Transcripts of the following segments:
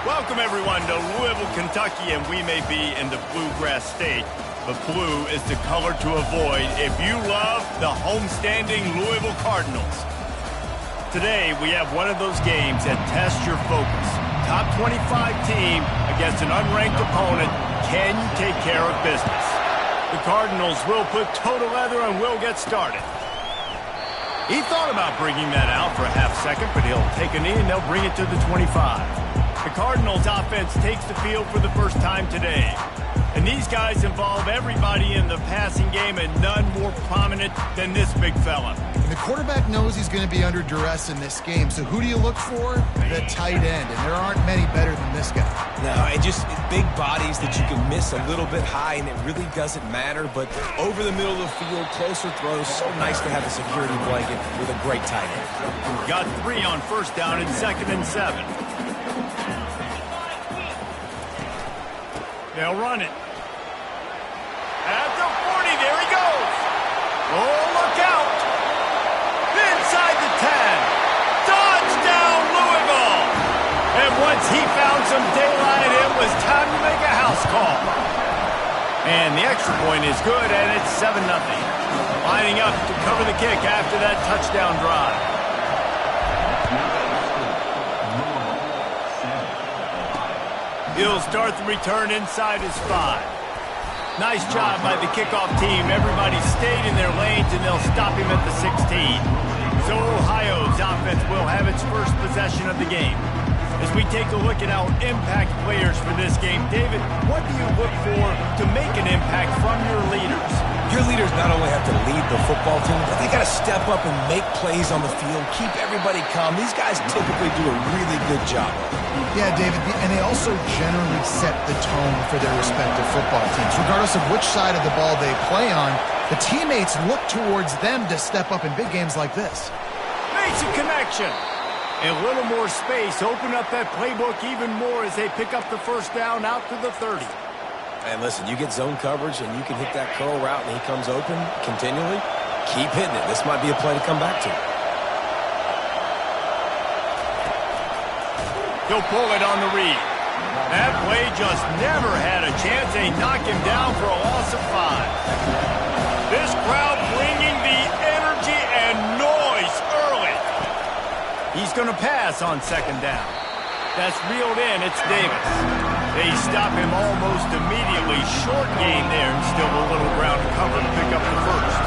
Welcome, everyone, to Louisville, Kentucky, and we may be in the Bluegrass State, but blue is the color to avoid if you love the homestanding Louisville Cardinals. Today, we have one of those games that tests your focus. Top 25 team against an unranked opponent. Can you take care of business? The Cardinals will put toe to leather and will get started. He thought about bringing that out for a half second, but he'll take a knee and they'll bring it to the 25. The Cardinals offense takes the field for the first time today. And these guys involve everybody in the passing game, and none more prominent than this big fella. And the quarterback knows he's going to be under duress in this game. So who do you look for? The tight end. And there aren't many better than this guy. No, and just big bodies that you can miss a little bit high, and it really doesn't matter. But over the middle of the field, closer throws, so nice to have a security blanket with a great tight end. Got 3 on first down and 2nd and 7. They'll run it. At the 40, there he goes. Oh, look out. Inside the 10. Touchdown, Louisville. And once he found some daylight, it was time to make a house call. And the extra point is good, and it's 7-0. Lining up to cover the kick after that touchdown drive. He'll start the return inside his 5. Nice job by the kickoff team. Everybody stayed in their lanes, and they'll stop him at the 16. So Ohio's offense will have its first possession of the game. As we take a look at our impact players for this game, David, what do you look for to make an impact from your leaders? Your leaders not only have to lead the football team, but they got to step up and make plays on the field, keep everybody calm. These guys typically do a really good job. Yeah, David, and they also generally set the tone for their respective football teams. Regardless of which side of the ball they play on, the teammates look towards them to step up in big games like this. Makes a connection. And a little more space. Open up that playbook even more as they pick up the first down out to the 30. And listen, you get zone coverage and you can hit that curl route and he comes open continually. Keep hitting it. This might be a play to come back to. He'll pull it on the read. That play just never had a chance. They knock him down for a loss of 5. This crowd bringing the energy and noise early. He's going to pass on 2nd down. That's reeled in. It's Davis. They stop him almost immediately. Short gain there and still a little ground to cover to pick up the first.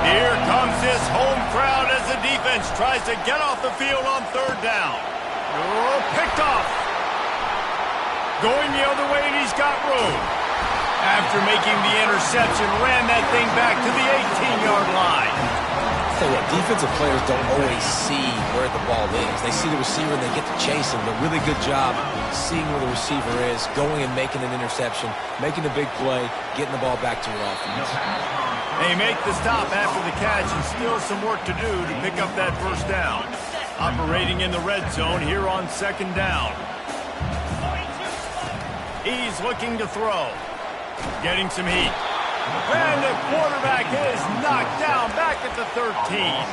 Here comes this home crowd as the defense tries to get off the field on 3rd down. Oh, picked off. Going the other way, and he's got room. After making the interception, ran that thing back to the 18-yard line. Tell you what, defensive players don't always see where the ball is. They see the receiver and they get to chase him. But really good job seeing where the receiver is, going and making an interception, making a big play, getting the ball back to your offense. They make the stop after the catch, and still some work to do to pick up that first down. Operating in the red zone here on 2nd down. He's looking to throw. Getting some heat. And the quarterback is knocked down back at the 13.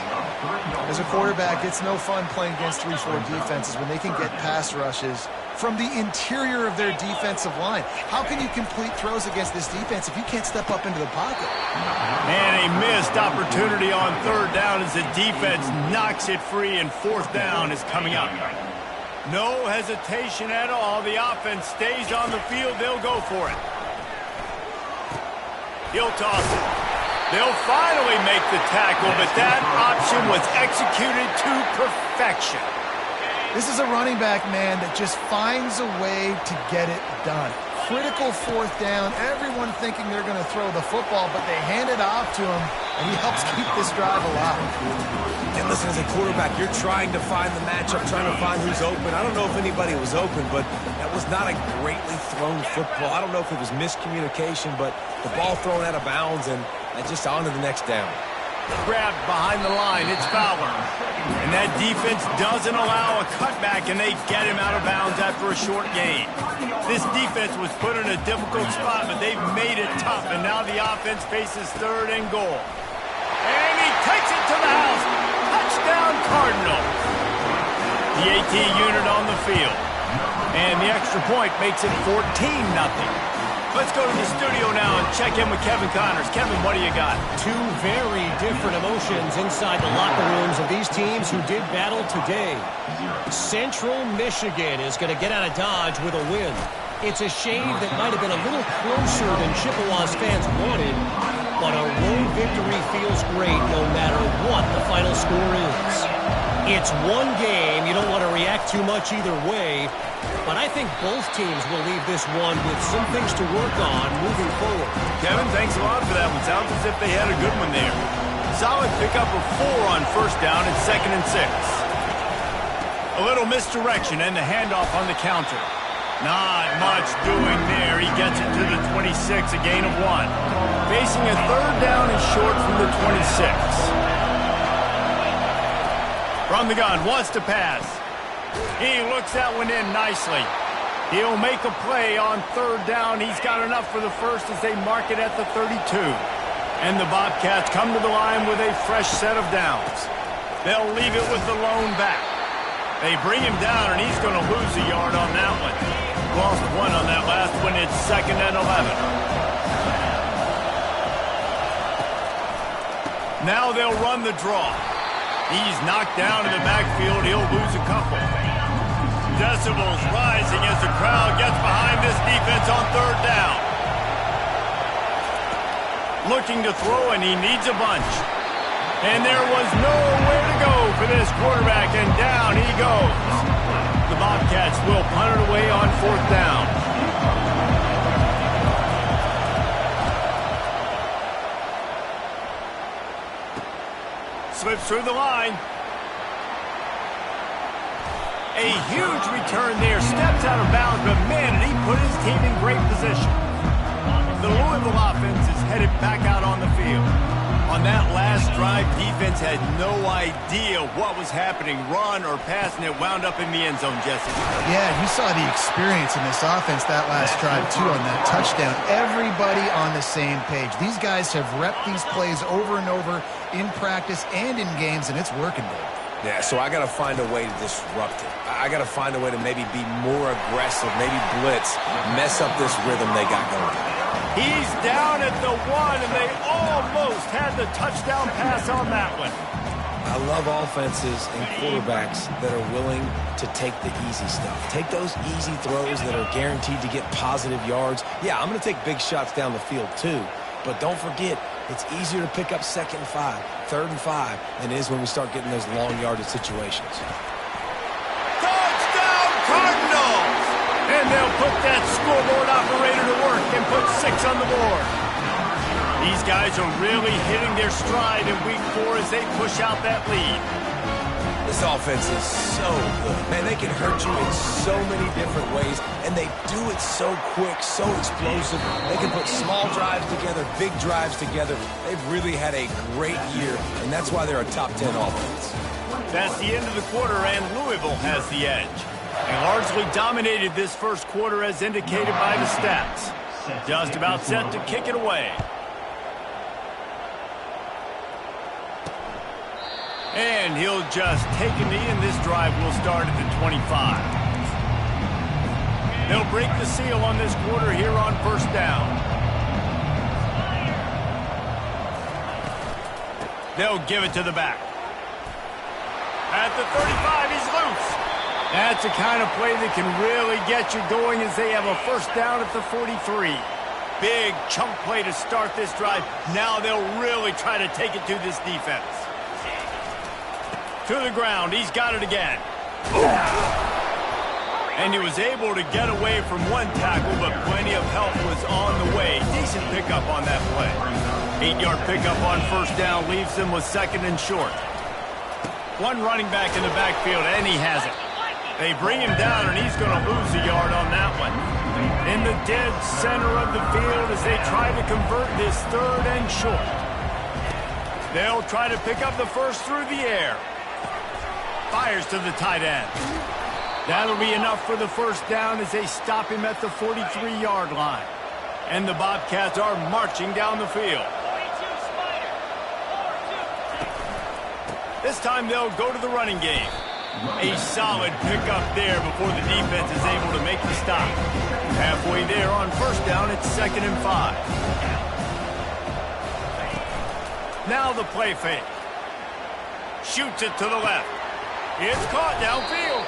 As a quarterback, it's no fun playing against 3-4 defenses when they can get pass rushes from the interior of their defensive line. How can you complete throws against this defense if you can't step up into the pocket? And a missed opportunity on 3rd down as the defense knocks it free, and 4th down is coming up. No hesitation at all. The offense stays on the field. They'll go for it. He'll toss it. They'll finally make the tackle, but that option was executed to perfection. This is a running back, man, that just finds a way to get it done. Critical 4th down. Everyone thinking they're going to throw the football, but they hand it off to him, and he helps keep this drive alive. And listen, as a quarterback, you're trying to find the matchup, trying to find who's open. I don't know if anybody was open, but that was not a greatly thrown football. I don't know if it was miscommunication, but the ball thrown out of bounds, and just on to the next down. Grabbed behind the line. It's Fowler. And that defense doesn't allow a cutback, and they get him out of bounds after a short gain. This defense was put in a difficult spot, but they've made it tough, and now the offense faces 3rd and goal. And he takes it to the house. Touchdown, Cardinals. The AT unit on the field. And the extra point makes it 14-0. Let's go to the studio now and check in with Kevin Connors. Kevin, what do you got? Two very different emotions inside the locker rooms of these teams who did battle today. Central Michigan is going to get out of Dodge with a win. It's a shame that might have been a little closer than Chippewa's fans wanted, but a road victory feels great no matter what the final score is. It's one game. You don't want to react too much either way, but I think both teams will leave this one with some things to work on moving forward. Kevin, thanks a lot for that one. Sounds as if they had a good one there. Solid pickup of 4 on first down and 2nd and 6. A little misdirection and the handoff on the counter. Not much doing there. He gets it to the 26, a gain of 1. Facing a 3rd down and short from the 26. From the gun, wants to pass. He looks that one in nicely. He'll make a play on 3rd down. He's got enough for the first as they mark it at the 32. And the Bobcats come to the line with a fresh set of downs. They'll leave it with the lone back. They bring him down, and he's going to lose a yard on that one. Lost 1 on that last one. It's 2nd and 11. Now they'll run the draw. He's knocked down in the backfield. He'll lose a couple. Decibels rising as the crowd gets behind this defense on 3rd down. Looking to throw, and he needs a bunch. And there was nowhere to go for this quarterback, and down he goes. The Bobcats will punt it away on 4th down. Slips through the line. A huge return there. Steps out of bounds, but man, did he put his team in great position. The Louisville offense is headed back out on the field. On that last drive, defense had no idea what was happening. Run or pass, and it wound up in the end zone, Jesse. Yeah, you saw the experience in this offense that last drive, too, on that touchdown. Everybody on the same page. These guys have repped these plays over and over in practice and in games, and it's working, dude. Yeah, so I got to find a way to disrupt it. I got to find a way to maybe be more aggressive, maybe blitz, mess up this rhythm they got going. He's down at the 1, and they almost had the touchdown pass on that one. I love offenses and quarterbacks that are willing to take the easy stuff. Take those easy throws that are guaranteed to get positive yards. Yeah, I'm going to take big shots down the field too, but don't forget, it's easier to pick up 2nd and 5, 3rd and 5 than it is when we start getting those long yardage situations. Touchdown Cardinals! And they'll put that scoreboard operator to work and put 6 on the board. These guys are really hitting their stride in week 4 as they push out that lead. This offense is so good. Man, they can hurt you in so many different ways, and they do it so quick, so explosive. They can put small drives together, big drives together. They've really had a great year, and that's why they're a top 10 offense. That's the end of the quarter, and Louisville has the edge. They largely dominated this first quarter as indicated by the stats. Just about set to kick it away. And he'll just take a knee, and this drive will start at the 25. They'll break the seal on this quarter here on 1st down. They'll give it to the back. At the 35, he's loose. That's the kind of play that can really get you going as they have a 1st down at the 43. Big chunk play to start this drive. Now they'll really try to take it to this defense. To the ground. He's got it again. And he was able to get away from one tackle, but plenty of help was on the way. Decent pickup on that play. 8-yard pickup on 1st down leaves them with 2nd and short. One running back in the backfield, and he has it. They bring him down, and he's going to lose a yard on that one. In the dead center of the field as they try to convert this 3rd and short. They'll try to pick up the first through the air. Fires to the tight end. That'll be enough for the 1st down as they stop him at the 43-yard line. And the Bobcats are marching down the field. This time they'll go to the running game. A solid pickup there before the defense is able to make the stop. Halfway there on first down, it's 2nd and 5. Now the play fake. Shoots it to the left. It's caught downfield.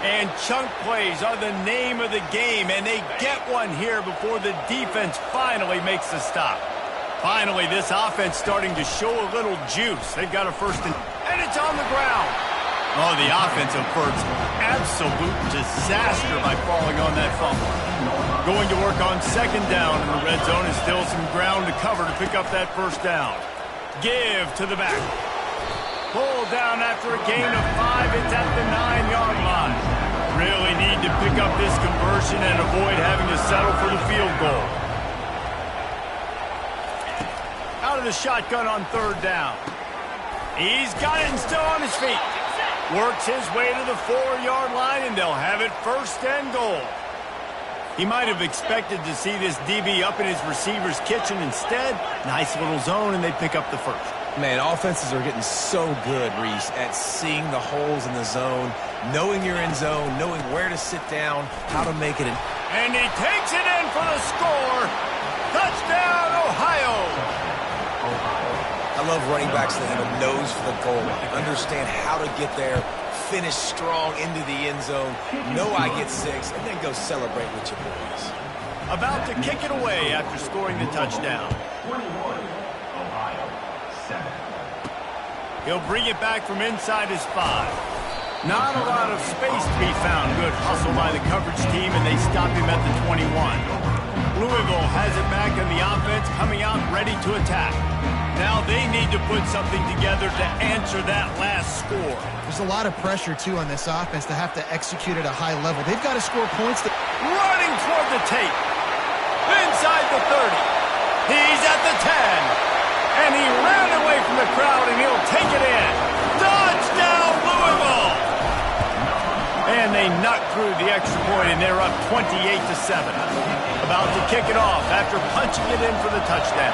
And chunk plays are the name of the game, and they get one here before the defense finally makes the stop. Finally, this offense starting to show a little juice. They've got a first and it's on the ground. Oh, the offensive effort's absolute disaster by falling on that fumble. Going to work on 2nd down in the red zone is still some ground to cover to pick up that first down. Give to the back. Pull down after a gain of 5. It's at the 9-yard line. Really need to pick up this conversion and avoid having to settle for the field goal. Out of the shotgun on 3rd down. He's got it and still on his feet. Works his way to the 4-yard line, and they'll have it 1st and goal. He might have expected to see this DB up in his receiver's kitchen. Instead, nice little zone, and they pick up the first. Man, offenses are getting so good, Reese, at seeing the holes in the zone, knowing you're in zone, knowing where to sit down, how to make it. And he takes it in for the score. Touchdown, Ohio! I love running backs that have a nose for the goal line, understand how to get there, finish strong into the end zone, know I get 6, and then go celebrate with your boys. About to kick it away after scoring the touchdown. He'll bring it back from inside his 5. Not a lot of space to be found. Good hustle by the coverage team, and they stop him at the 21. Louisville has it back in the offense, coming out ready to attack. Now they need to put something together to answer that last score. There's a lot of pressure, too, on this offense to have to execute at a high level. They've got to score points. Running toward the tape. Inside the 30. He's at the 10. And he ran away from the crowd, and he'll take it in. Touchdown, Louisville! And they knock through the extra point, and they're up 28-7. About to kick it off after punching it in for the touchdown.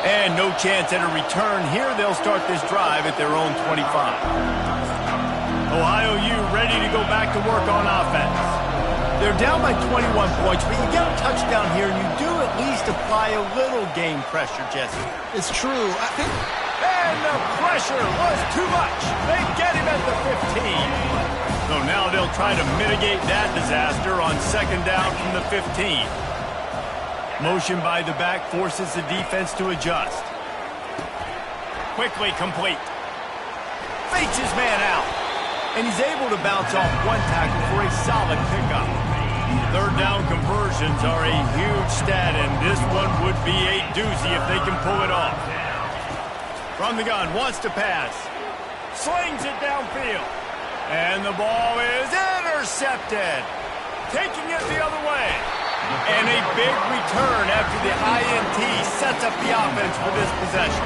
And no chance at a return here. They'll start this drive at their own 25. Ohio U ready to go back to work on offense. They're down by 21 points, but you get a touchdown here, and you do at least apply a little game pressure, Jesse. It's true. And the pressure was too much. They get him at the 15. So now they'll try to mitigate that disaster on 2nd down from the 15. Motion by the back forces the defense to adjust. Quickly complete. Fakes his man out. And he's able to bounce off one tackle for a solid pickup. 3rd down conversions are a huge stat, and this one would be a doozy if they can pull it off. From the gun, wants to pass. Slings it downfield. And the ball is intercepted. Taking it the other way. And a big return after the INT sets up the offense for this possession.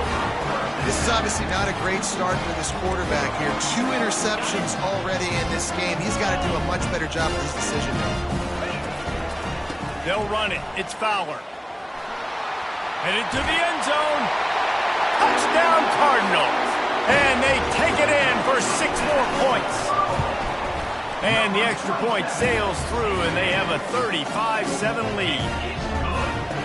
This is obviously not a great start for this quarterback here. 2 interceptions already in this game. He's got to do a much better job with his decision. They'll run it. It's Fowler. Headed to the end zone. Touchdown Cardinals. And they take it in for 6 more points. And the extra point sails through, and they have a 35-7 lead.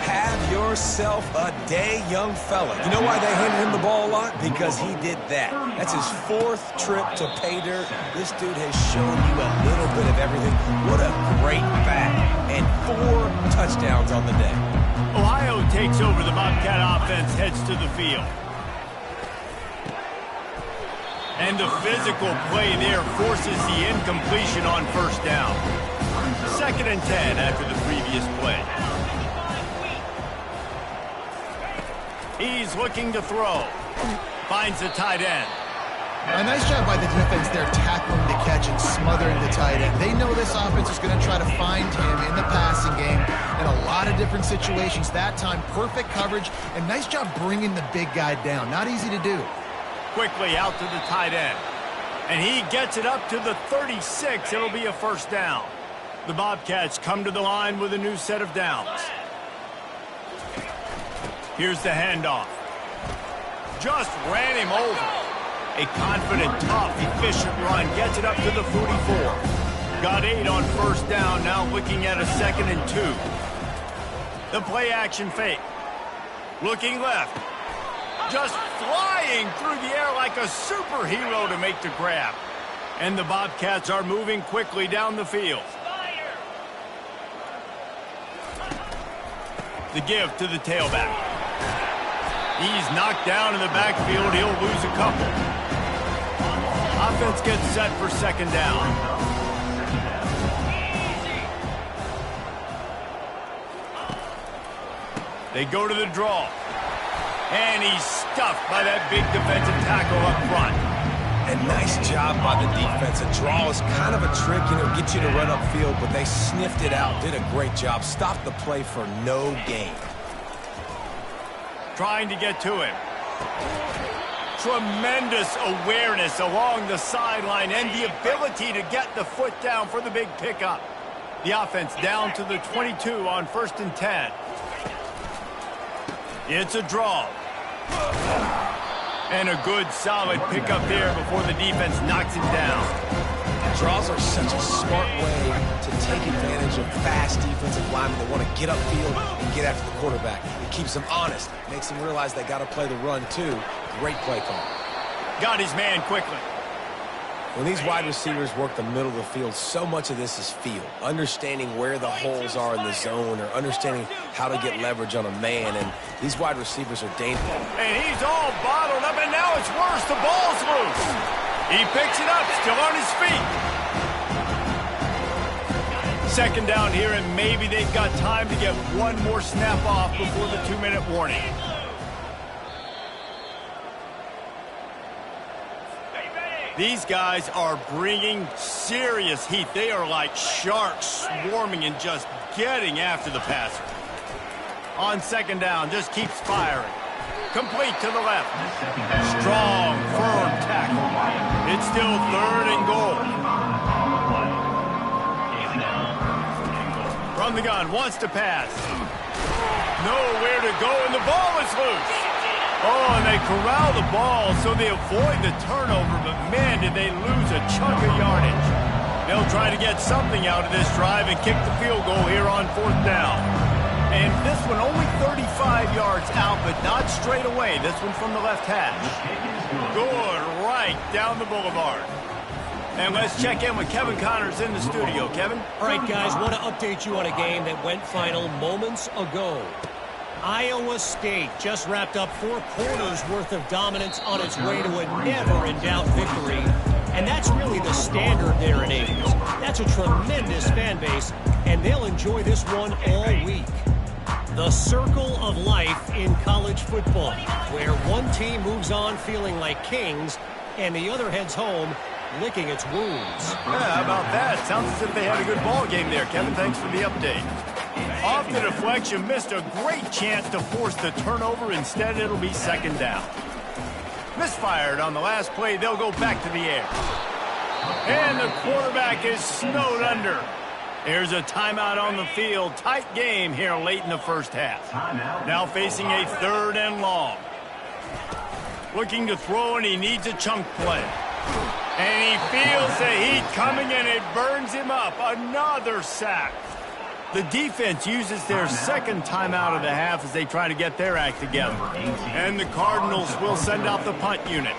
Have yourself a day, young fella. You know why they handed him the ball a lot? Because he did that. That's his 4th trip to pay dirt. This dude has shown you a little bit of everything. What a great back. And 4 touchdowns on the day. Ohio takes over. The Bobcat offense heads to the field. And the physical play there forces the incompletion on 1st down. 2nd and 10 after the previous play. He's looking to throw. Finds the tight end. A nice job by the defense there, tackling the catch and smothering the tight end. They know this offense is going to try to find him in the passing game in a lot of different situations. That time, perfect coverage, and nice job bringing the big guy down. Not easy to do. Quickly out to the tight end. And he gets it up to the 36. It'll be a 1st down. The Bobcats come to the line with a new set of downs. Here's the handoff. just ran him over. A confident, tough, efficient run gets it up to the 44. Got 8 on first down, now looking at a 2nd and 2. The play action fake. Looking left. Just flying through the air like a superhero to make the grab. And the Bobcats are moving quickly down the field. The give to the tailback. He's knocked down in the backfield. He'll lose a couple. Offense gets set for 2nd down. They go to the draw. And he's stuffed by that big defensive tackle up front. And nice job by the defense. A draw is kind of a trick, get you to run upfield, but they sniffed it out, did a great job. Stopped the play for no gain. Trying to get to him. Tremendous awareness along the sideline and the ability to get the foot down for the big pickup. The offense down to the 22 on 1st and 10. It's a draw. And a good, solid pickup there before the defense knocks him down. Draws are such a smart way to take advantage of fast defensive linemen that want to get upfield and get after the quarterback. It keeps them honest, makes them realize they got to play the run too. Great play call. Got his man quickly. When these wide receivers work the middle of the field, so much of this is feel. Understanding where the holes are in the zone or understanding how to get leverage on a man. And these wide receivers are dangerous. And he's all bottled up, and now it's worse. The ball's loose. He picks it up, still on his feet. 2nd down here, and maybe they've got time to get one more snap off before the 2-minute warning. These guys are bringing serious heat. They are like sharks swarming and just getting after the passer. On 2nd down, just keeps firing. Complete to the left. Strong, firm tackle. It's still 3rd and goal. From the gun, wants to pass. Nowhere to go, and the ball is loose. Oh, and they corral the ball so they avoid the turnover, but man, did they lose a chunk of yardage. They'll try to get something out of this drive and kick the field goal here on 4th down. And this one only 35 yards out, but not straight away. This one from the left hash. Good, right down the boulevard. And let's check in with Kevin Connors in the studio. Kevin? All right, guys, want to update you on a game that went final moments ago. Iowa State just wrapped up 4 quarters worth of dominance on its way to a never-in-doubt victory. And that's really the standard there in Ames. That's a tremendous fan base, and they'll enjoy this one all week. The circle of life in college football, where one team moves on feeling like kings, and the other heads home licking its wounds. Yeah, how about that? Sounds as if they had a good ball game there. Kevin, thanks for the update. Off the deflection, missed a great chance to force the turnover. Instead, it'll be 2nd down. Misfired on the last play. They'll go back to the air. And the quarterback is snowed under. Here's a timeout on the field. Tight game here late in the 1st half. Now facing a 3rd and long. Looking to throw, and he needs a chunk play. And he feels the heat coming, and it burns him up. Another sack. The defense uses their 2nd timeout of the half as they try to get their act together. And the Cardinals will send out the punt unit.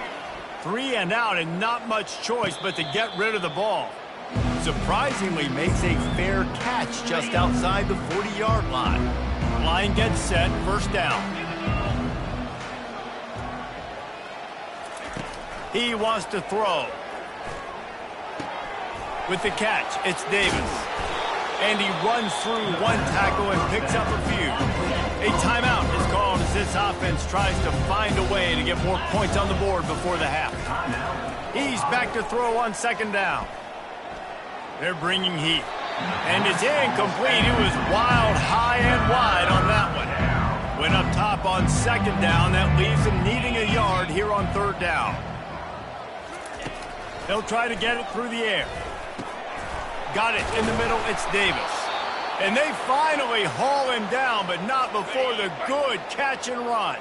3 and out, and not much choice but to get rid of the ball. Surprisingly makes a fair catch just outside the 40-yard line. Line gets set, 1st down. He wants to throw. With the catch, it's Davis. And he runs through one tackle and picks up a few. A timeout is called as this offense tries to find a way to get more points on the board before the half. He's back to throw on 2nd down. They're bringing heat. And it's incomplete. It was wild, high and wide on that one. Went up top on 2nd down. That leaves them needing a yard here on 3rd down. They'll try to get it through the air. Got it in the middle. It's Davis. And they finally haul him down, but not before the good catch and run.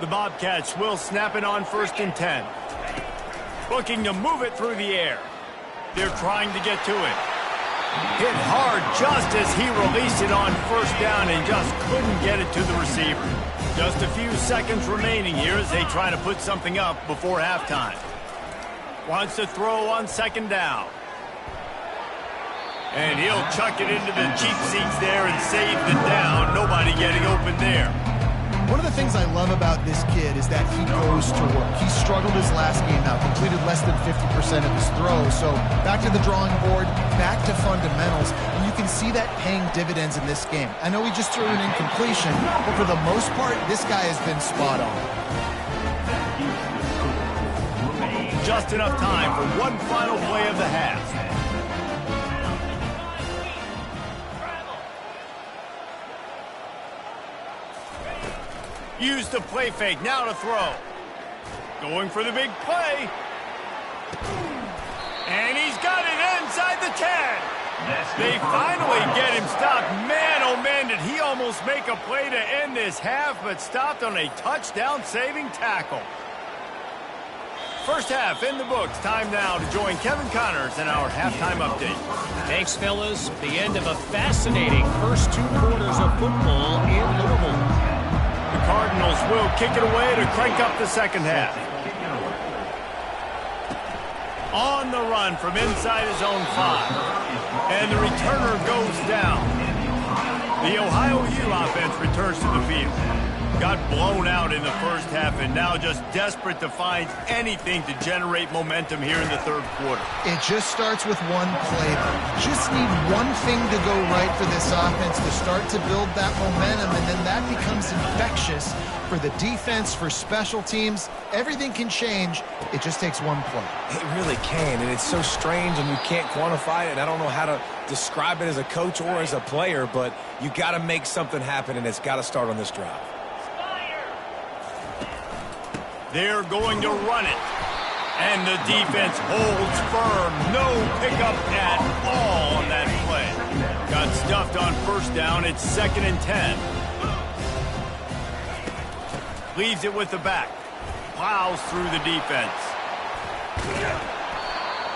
The Bobcats will snap it on 1st and 10. Looking to move it through the air. They're trying to get to it. Hit hard just as he released it on 1st down and just couldn't get it to the receiver. Just a few seconds remaining here as they try to put something up before halftime. Wants to throw on 2nd down. And he'll chuck it into the cheap seats there and save the down. Nobody getting open there. One of the things I love about this kid is that he goes to work. He struggled his last game out, completed less than 50% of his throws. So back to the drawing board, back to fundamentals, and you can see that paying dividends in this game. I know he just threw an incompletion, but for the most part, this guy has been spot on. Just enough time for one final play of the half. Use the play fake, now to throw. Going for the big play. And he's got it inside the 10. They finally get him stopped. Man, oh man, did he almost make a play to end this half, but stopped on a touchdown-saving tackle. First half in the books. Time now to join Kevin Connors in our halftime update. Thanks, fellas. The end of a fascinating first 2 quarters of football in Louisville. The Cardinals will kick it away to crank up the second half. On the run from inside his own 5. And the returner goes down. The Ohio U offense returns to the field. Got blown out in the first half and now just desperate to find anything to generate momentum here in the 3rd quarter. It just starts with one play. Just need one thing to go right for this offense to start to build that momentum, and then that becomes infectious for the defense, for special teams. Everything can change. It just takes one play. It really can, and it's so strange, and you can't quantify it, and I don't know how to describe it as a coach or as a player, but you got to make something happen, and it's got to start on this drive. They're going to run it. And the defense holds firm. No pickup at all on that play. Got stuffed on 1st down. It's 2nd and 10. Leaves it with the back. Plows through the defense.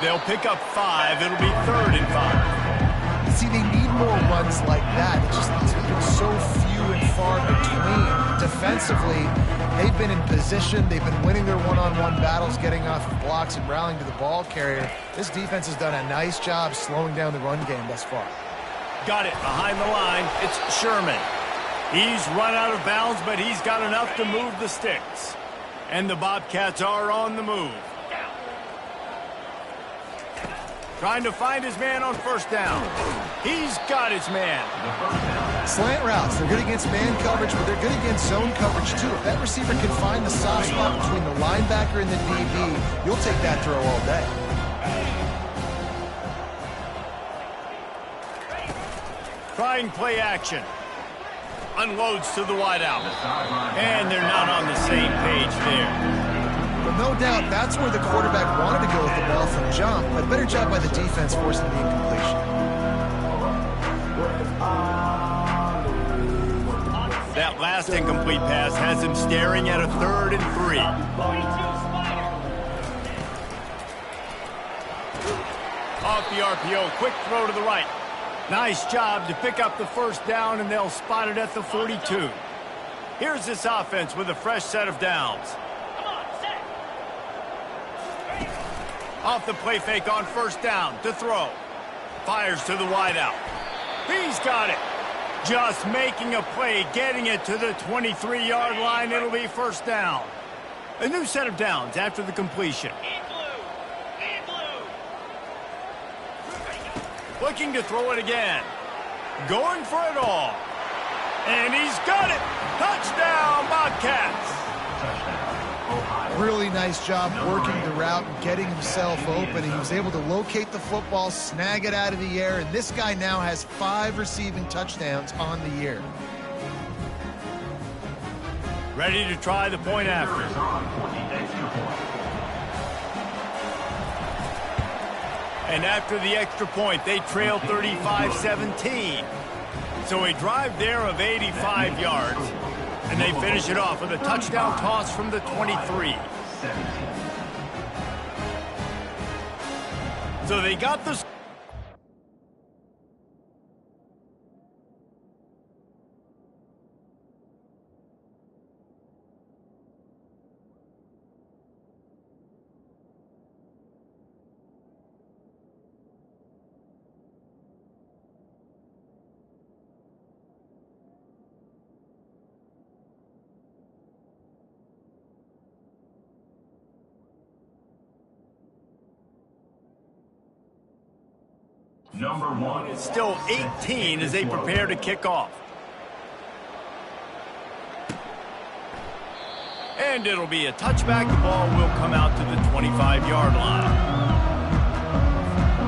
They'll pick up 5. It'll be 3rd and 5. See, they need more runs like that. It's been so few and far between. Defensively, they've been in position. They've been winning their one-on-one battles, getting off of blocks and rallying to the ball carrier. This defense has done a nice job slowing down the run game thus far. Got it behind the line. It's Sherman. He's run out of bounds, but he's got enough to move the sticks. And the Bobcats are on the move. Trying to find his man on 1st down. He's got his man. Slant routes, they're good against man coverage, but they're good against zone coverage too. If that receiver can find the soft spot between the linebacker and the DB, you'll take that throw all day. Trying play action. Unloads to the wideout. And they're not on the same page there. Well, no doubt that's where the quarterback wanted to go with the ball from jump, but better job by the defense forcing the incompletion. That last incomplete pass has him staring at a 3rd and 3. Off the RPO, quick throw to the right. Nice job to pick up the 1st down, and they'll spot it at the 42. Here's this offense with a fresh set of downs. Off the play fake on 1st down to throw. Fires to the wideout. He's got it. Just making a play, getting it to the 23-yard line. It'll be 1st down. A new set of downs after the completion. Looking to throw it again. Going for it all. And he's got it. Touchdown, Bobcats. Really nice job working the route and getting himself open. He was able to locate the football, snag it out of the air, and this guy now has 5 receiving touchdowns on the year. Ready to try the point after. And after the extra point, they trail 35-17. So a drive there of 85 yards. And they finish it off with a touchdown toss from the 23. So they got the... Number 1. It's still 18 as they prepare to kick off. And it'll be a touchback. The ball will come out to the 25-yard line.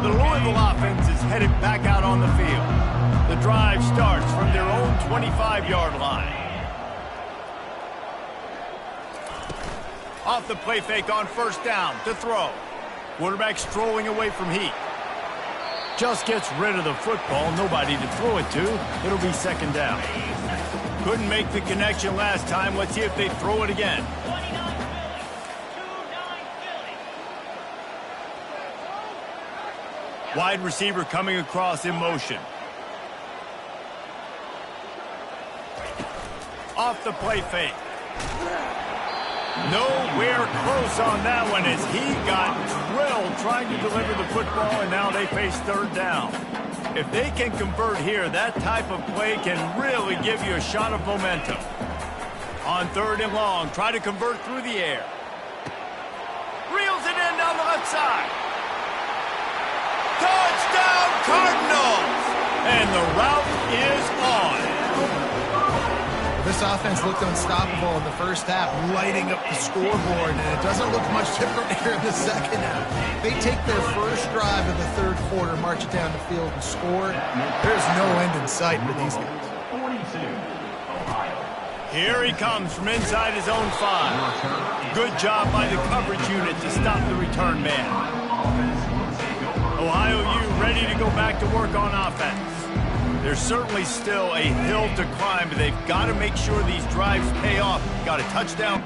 The Louisville offense is headed back out on the field. The drive starts from their own 25-yard line. Off the play fake on first down to throw. Quarterback strolling away from Heat. Just gets rid of the football, nobody to throw it to. It'll be second down. Couldn't make the connection last time. Let's see if they throw it again. Wide receiver coming across in motion. Off the play fake. Nowhere close on that one as he got drilled trying to deliver the football, and now they face third down. If they can convert here, that type of play can really give you a shot of momentum. On third and long, try to convert through the air. Reels it in down the left side. Touchdown Cardinals! And the route is on. This offense looked unstoppable in the first half, lighting up the scoreboard, and it doesn't look much different here in the second half. They take their first drive of the third quarter, march it down the field, and score. There's no end in sight for these guys. Here he comes from inside his own 5. Good job by the coverage unit to stop the return man. Ohio U ready to go back to work on offense. There's certainly still a hill to climb, but they've got to make sure these drives pay off. Got a touchdown.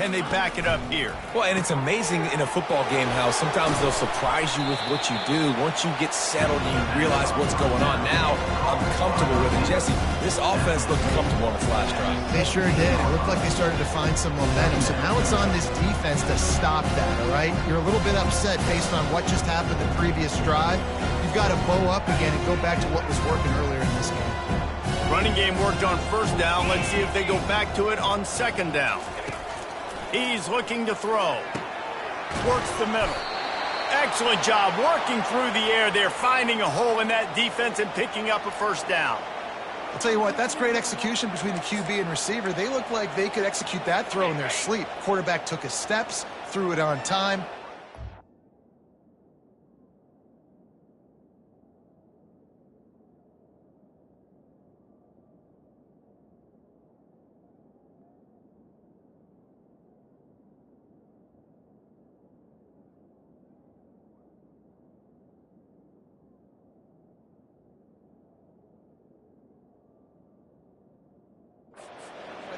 Can they back it up here? Well, and it's amazing in a football game how sometimes they'll surprise you with what you do. Once you get settled and you realize what's going on, now I'm comfortable with it. Jesse, this offense looked comfortable on its last drive. They sure did. It looked like they started to find some momentum. So now it's on this defense to stop that, all right? You're a little bit upset based on what just happened the previous drive. You've got to bow up again and go back to what was working earlier in this game. Running game worked on first down. Let's see if they go back to it on second down. He's looking to throw. Works the middle. Excellent job working through the air there, finding a hole in that defense and picking up a first down. I'll tell you what, that's great execution between the QB and receiver. They look like they could execute that throw in their sleep. Quarterback took his steps, threw it on time.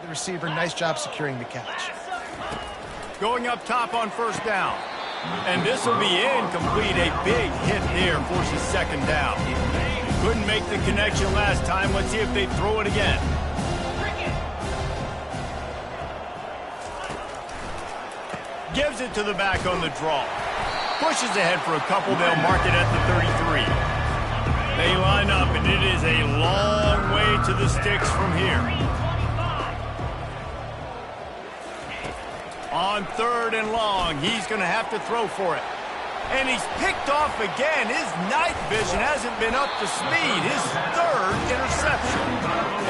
The receiver, nice job securing the catch. Going up top on first down. And this will be incomplete. A big hit there forces second down. Couldn't make the connection last time. Let's see if they throw it again. Gives it to the back on the draw. Pushes ahead for a couple. They'll mark it at the 33. They line up, and it is a long way to the sticks from here. On third and long, he's going to have to throw for it. And he's picked off again. His night vision hasn't been up to speed. His third interception.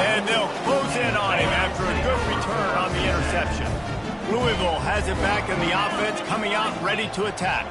And they'll close in on him after a good return on the interception. Louisville has it back in the offense, coming out ready to attack.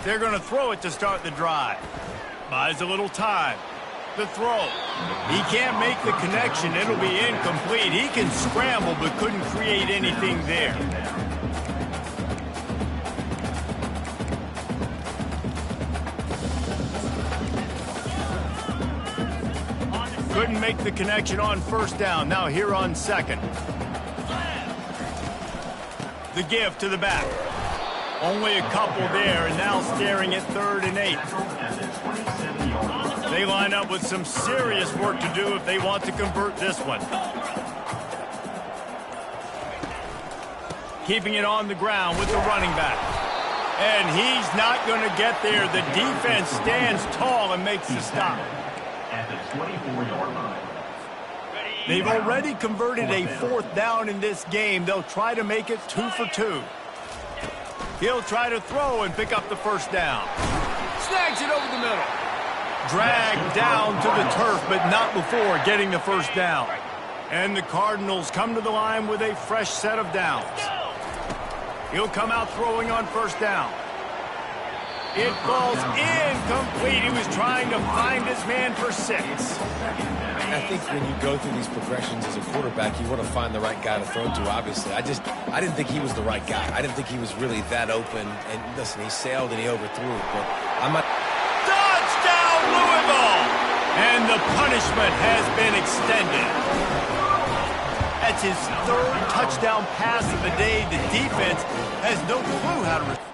They're going to throw it to start the drive. Buys a little time. The throw. He can't make the connection. It'll be incomplete. He can scramble but couldn't create anything there. Couldn't make the connection on first down. Now here on second. The give to the back. Only a couple there, and now staring at 3rd and 8. They line up with some serious work to do if they want to convert this one. Keeping it on the ground with the running back. And he's not going to get there. The defense stands tall and makes the stop. At the 24-yard line. They've already converted a 4th down in this game. They'll try to make it 2 for 2. He'll try to throw and pick up the first down. Snags it over the middle. Dragged down to the turf, but not before getting the first down. And the Cardinals come to the line with a fresh set of downs. He'll come out throwing on first down. It falls incomplete. He was trying to find his man for 6. I think when you go through these progressions as a quarterback, you want to find the right guy to throw to, obviously. I didn't think he was the right guy. I didn't think he was really that open. And listen, he sailed and he overthrew it. But I'm not... Touchdown, Louisville! And the punishment has been extended. That's his third touchdown pass of the day. The defense has no clue how to respond.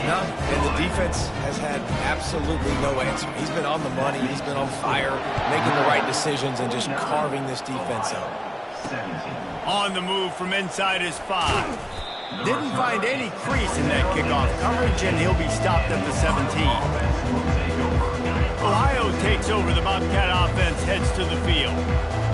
No, and the defense has had absolutely no answer. He's been on the money. He's been on fire, making the right decisions and just carving this defense up. On the move from inside his 5. Didn't find any crease in that kickoff coverage, and he'll be stopped at the 17. Ohio takes over. The Bobcat offense heads to the field.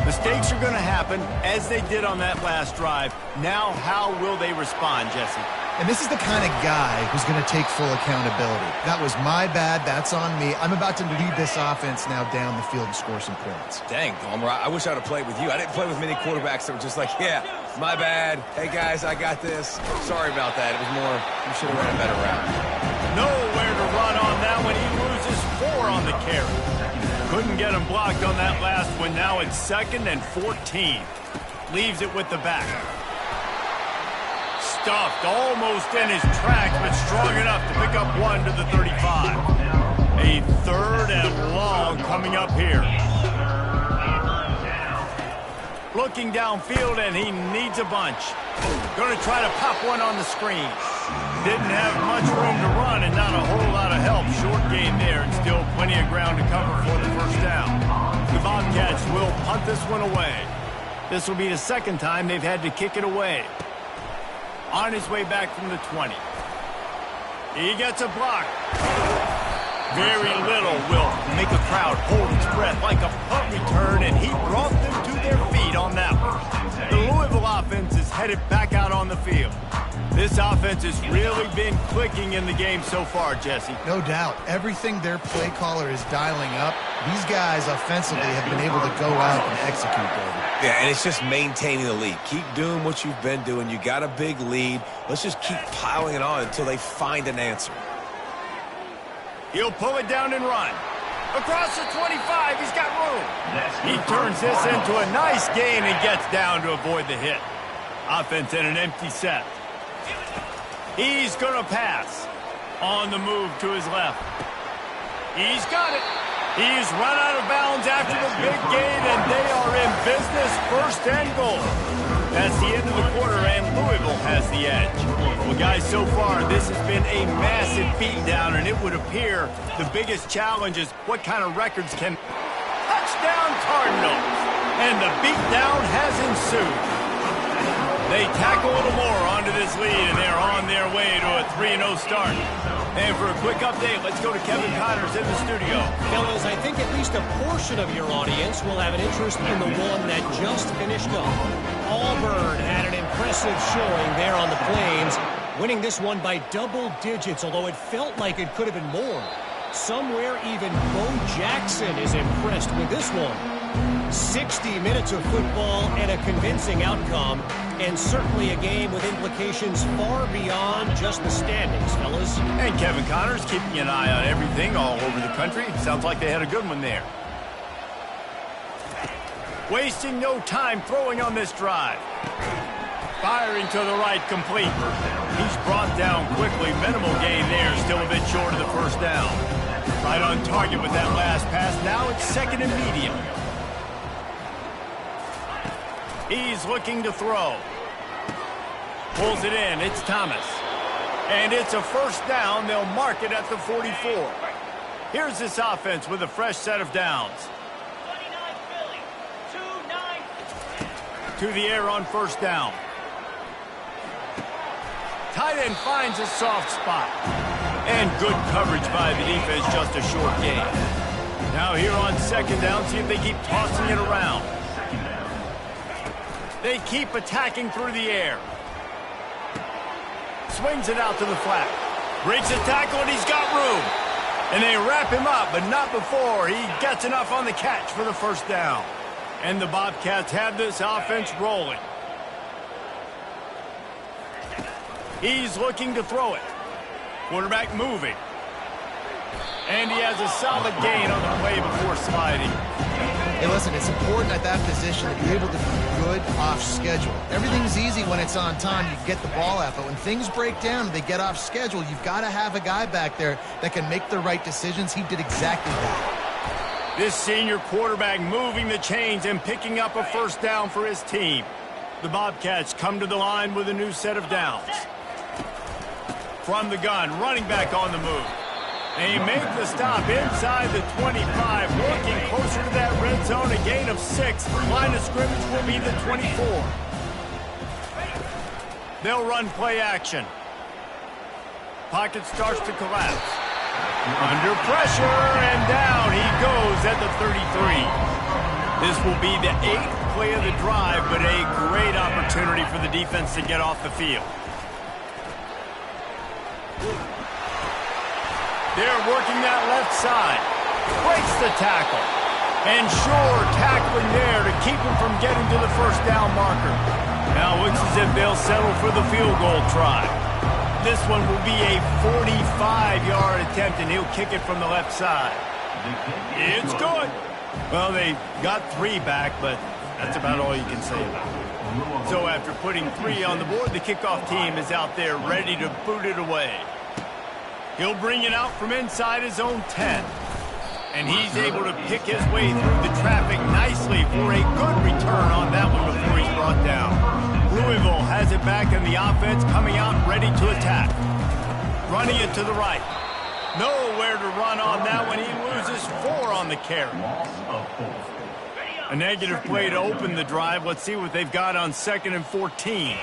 Mistakes are going to happen, as they did on that last drive. Now, how will they respond, Jesse? And this is the kind of guy who's going to take full accountability. That was my bad. That's on me. I'm about to lead this offense now down the field and score some points. Dang, Palmer, I wish I would have played with you. I didn't play with many quarterbacks that were just like, yeah, my bad. Hey, guys, I got this. Sorry about that. It was more, you should have run a better route. Nowhere to run on that one. He loses 4 on the carry. Couldn't get him blocked on that last one. Now it's 2nd and 14. Leaves it with the back. Stuffed almost in his tracks, but strong enough to pick up 1 to the 35. A 3rd and long coming up here. Looking downfield, and he needs a bunch. Going to try to pop one on the screen. Didn't have much room to run and not a whole lot of help. Short game there, and still plenty of ground to cover for the first down. The Bobcats will punt this one away. This will be the 2nd time they've had to kick it away. On his way back from the 20. He gets a block. Very little will make a crowd hold its breath like a punt return, and he brought them to their feet on that one. The Louisville offense is headed back out on the field. This offense has really been clicking in the game so far, Jesse. No doubt. Everything their play caller is dialing up, these guys offensively have been able to go out and execute, David. Yeah, and it's just maintaining the lead. Keep doing what you've been doing. You got a big lead. Let's just keep piling it on until they find an answer. He'll pull it down and run. Across the 25, he's got room. He turns this into a nice gain and gets down to avoid the hit. Offense in an empty set. He's going to pass. On the move to his left. He's got it. He's run out of bounds after the big gain, and they are in business, 1st and goal. That's the end of the quarter, and Louisville has the edge. Well, guys, so far, this has been a massive beatdown, and it would appear the biggest challenge is what kind of records can... Touchdown Cardinals! And the beatdown has ensued. They tack a little more onto this lead, and they're on their way to a 3-0 start. And for a quick update, let's go to Kevin Connors in the studio. Fellas, I think at least a portion of your audience will have an interest in the one that just finished up. Auburn had an impressive showing there on the Plains, winning this one by double digits, although it felt like it could have been more. Somewhere even Bo Jackson is impressed with this one. 60 minutes of football and a convincing outcome, and certainly a game with implications far beyond just the standings, fellas. And Kevin Connors keeping an eye on everything all over the country. Sounds like they had a good one there. Wasting no time throwing on this drive. Firing to the right, complete. He's brought down quickly. Minimal gain there, still a bit short of the first down. Right on target with that last pass. Now it's 2nd and medium. He's looking to throw. Pulls it in. It's Thomas. And it's a 1st down. They'll mark it at the 44. Here's this offense with a fresh set of downs. To the air on 1st down. Tight end finds a soft spot. And good coverage by the defense, just a short gain. Now here on 2nd down, see if they keep tossing it around. They keep attacking through the air. Swings it out to the flat. Breaks a tackle, and he's got room. And they wrap him up, but not before he gets enough on the catch for the 1st down. And the Bobcats have this offense rolling. He's looking to throw it. Quarterback moving. And he has a solid gain on the play before sliding. Hey, listen, it's important at that position to be able to be good off schedule. Everything's easy when it's on time. You get the ball out. But when things break down and they get off schedule, you've got to have a guy back there that can make the right decisions. He did exactly that. This senior quarterback moving the chains and picking up a first down for his team. The Bobcats come to the line with a new set of downs. From the gun, running back on the move. They make the stop inside the 25, working closer to that red zone, a gain of 6. Line of scrimmage will be the 24. They'll run play action. Pocket starts to collapse. Under pressure, and down he goes at the 33. This will be the 8th play of the drive, but a great opportunity for the defense to get off the field. They're working that left side. Breaks the tackle. And sure, tackling there to keep him from getting to the first down marker. Now looks as if they'll settle for the field goal try. This one will be a 45-yard attempt, and he'll kick it from the left side. It's good. Well, they got 3 back, but that's about all you can say about it. So after putting 3 on the board, the kickoff team is out there ready to boot it away. He'll bring it out from inside his own 10. And he's able to pick his way through the traffic nicely for a good return on that one before he's brought down. Louisville has it back in the offense, coming out ready to attack. Running it to the right. Nowhere to run on that one. He loses 4 on the carry. A negative play to open the drive. Let's see what they've got on 2nd and 14.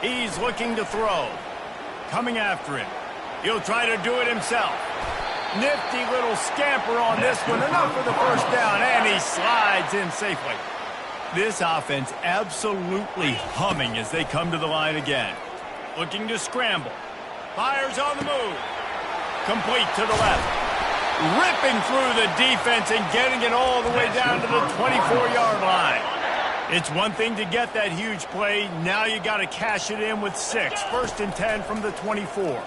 He's looking to throw. Coming after him. He'll try to do it himself. Nifty little scamper on this one. Enough for the first down, and he slides in safely. This offense absolutely humming as they come to the line again. Looking to scramble. Fires on the move. Complete to the left. Ripping through the defense and getting it all the way down to the 24-yard line. It's one thing to get that huge play. Now you got to cash it in with 6. 1st and 10 from the 24.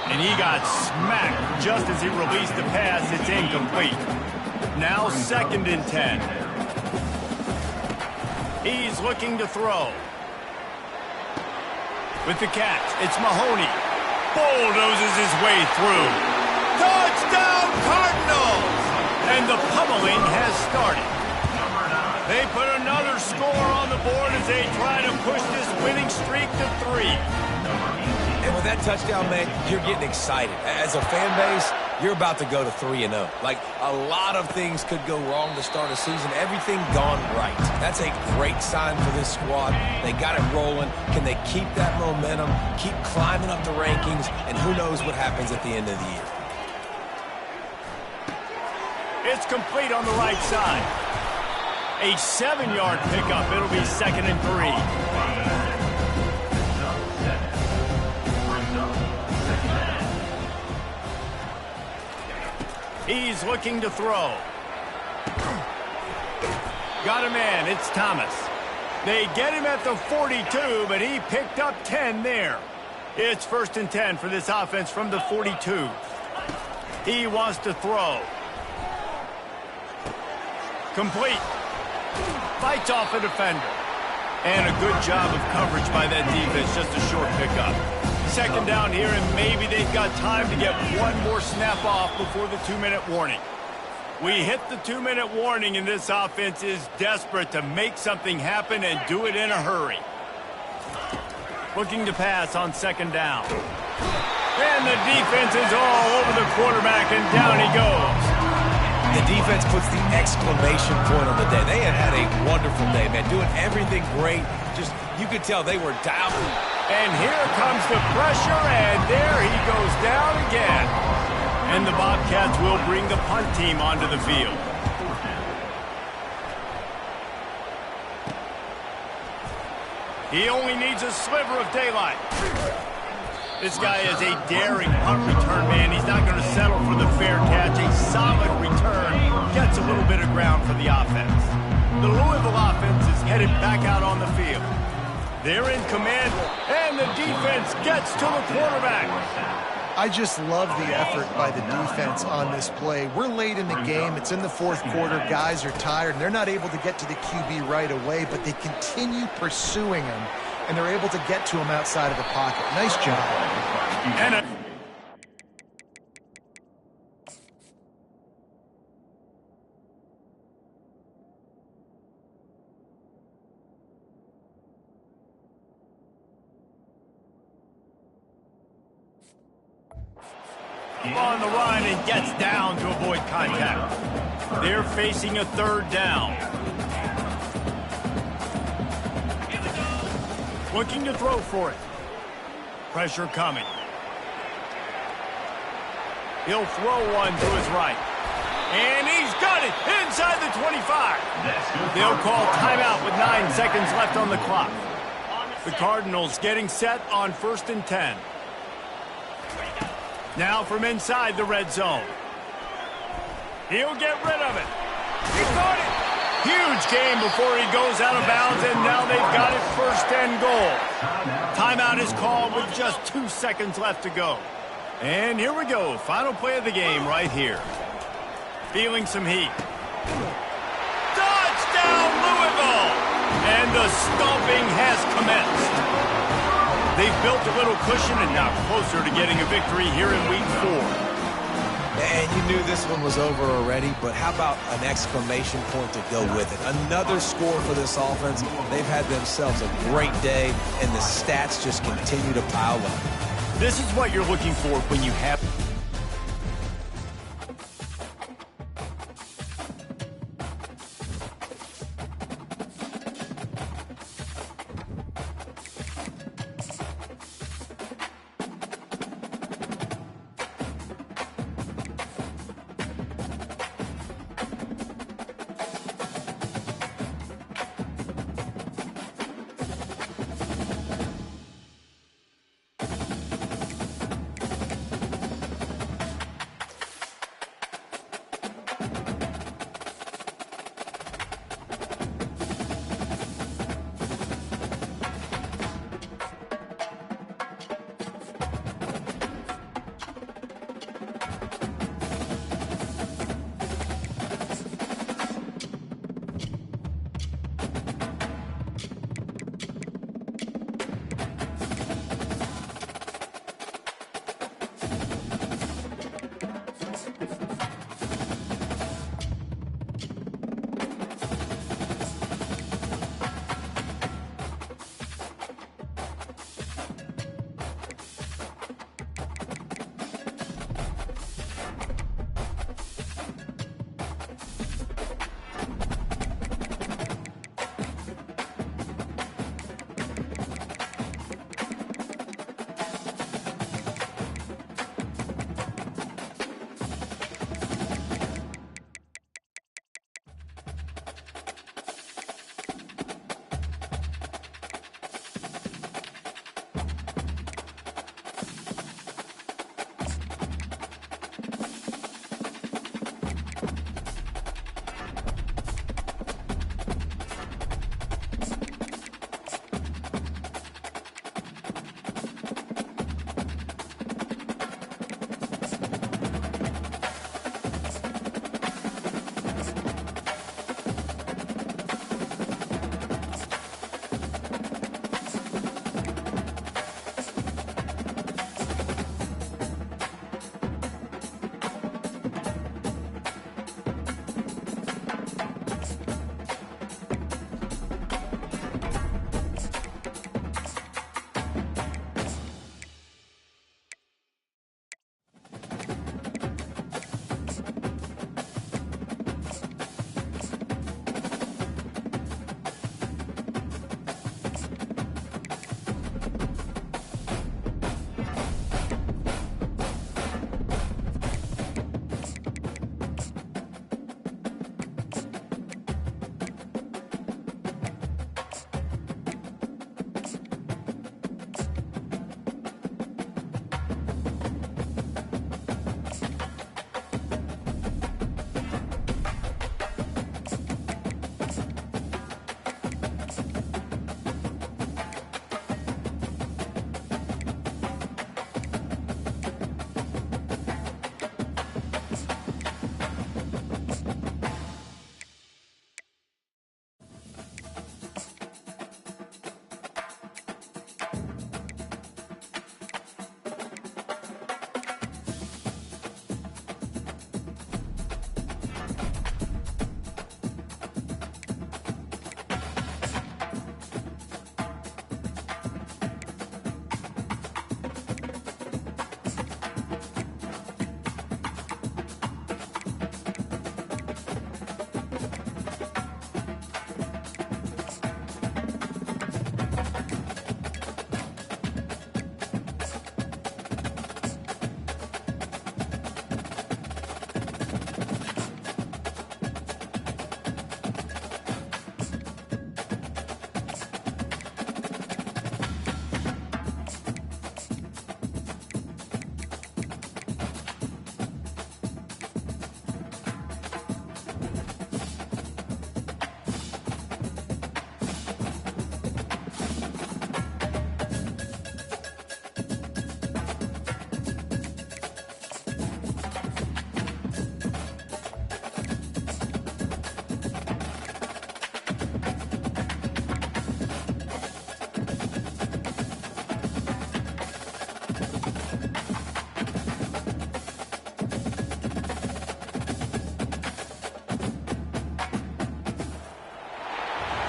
And he got smacked just as he released the pass. It's incomplete. Now 2nd and 10. He's looking to throw. With the catch, it's Mahoney. Bulldozes his way through. Touchdown Cardinals! And the pummeling has started. They put another score on the board as they try to push this winning streak to 3. And with that touchdown, man, you're getting excited. As a fan base, you're about to go to 3-0. Like, a lot of things could go wrong to start a season. Everything gone right. That's a great sign for this squad. They got it rolling. Can they keep that momentum, keep climbing up the rankings, and who knows what happens at the end of the year. It's complete on the right side. A 7-yard pickup. It'll be 2nd and 3. He's looking to throw. Got a man. It's Thomas. They get him at the 42, but he picked up 10 there. It's 1st and 10 for this offense from the 42. He wants to throw. Complete. Fights off a defender. And a good job of coverage by that defense. Just a short pickup. 2nd down here, and maybe they've got time to get one more snap off before the 2-minute warning. We hit the 2-minute warning, and this offense is desperate to make something happen and do it in a hurry. Looking to pass on 2nd down. And the defense is all over the quarterback, and down he goes. The defense puts the exclamation point on the day. They have had a wonderful day, man. Doing everything great. Just, you could tell they were dialed. And here comes the pressure, and there he goes down again. And the Bobcats will bring the punt team onto the field. He only needs a sliver of daylight. This guy is a daring punt return man. He's not going to settle for the fair catch. A solid return. Gets a little bit of ground for the offense. The Louisville offense is headed back out on the field. They're in command, and the defense gets to the quarterback. I just love the effort by the defense on this play. We're late in the game. It's in the fourth quarter. Guys are tired, and they're not able to get to the QB right away, but they continue pursuing him, and they're able to get to him outside of the pocket. Nice job. And on the run and gets down to avoid contact. They're facing a third down. Looking to throw for it. Pressure coming. He'll throw one to his right. And he's got it inside the 25. They'll call timeout with 9 seconds left on the clock. The Cardinals getting set on 1st and 10. Now from inside the red zone. He'll get rid of it. He got it. Huge game before he goes out of bounds, and now they've got it 1st and goal. Timeout is called with just 2 seconds left to go. And here we go. Final play of the game right here. Feeling some heat. Touchdown, Louisville! And the stomping has commenced. They've built a little cushion and now closer to getting a victory here in Week 4. And you knew this one was over already, but how about an exclamation point to go with it? Another score for this offense. They've had themselves a great day, and the stats just continue to pile up. This is what you're looking for when you have...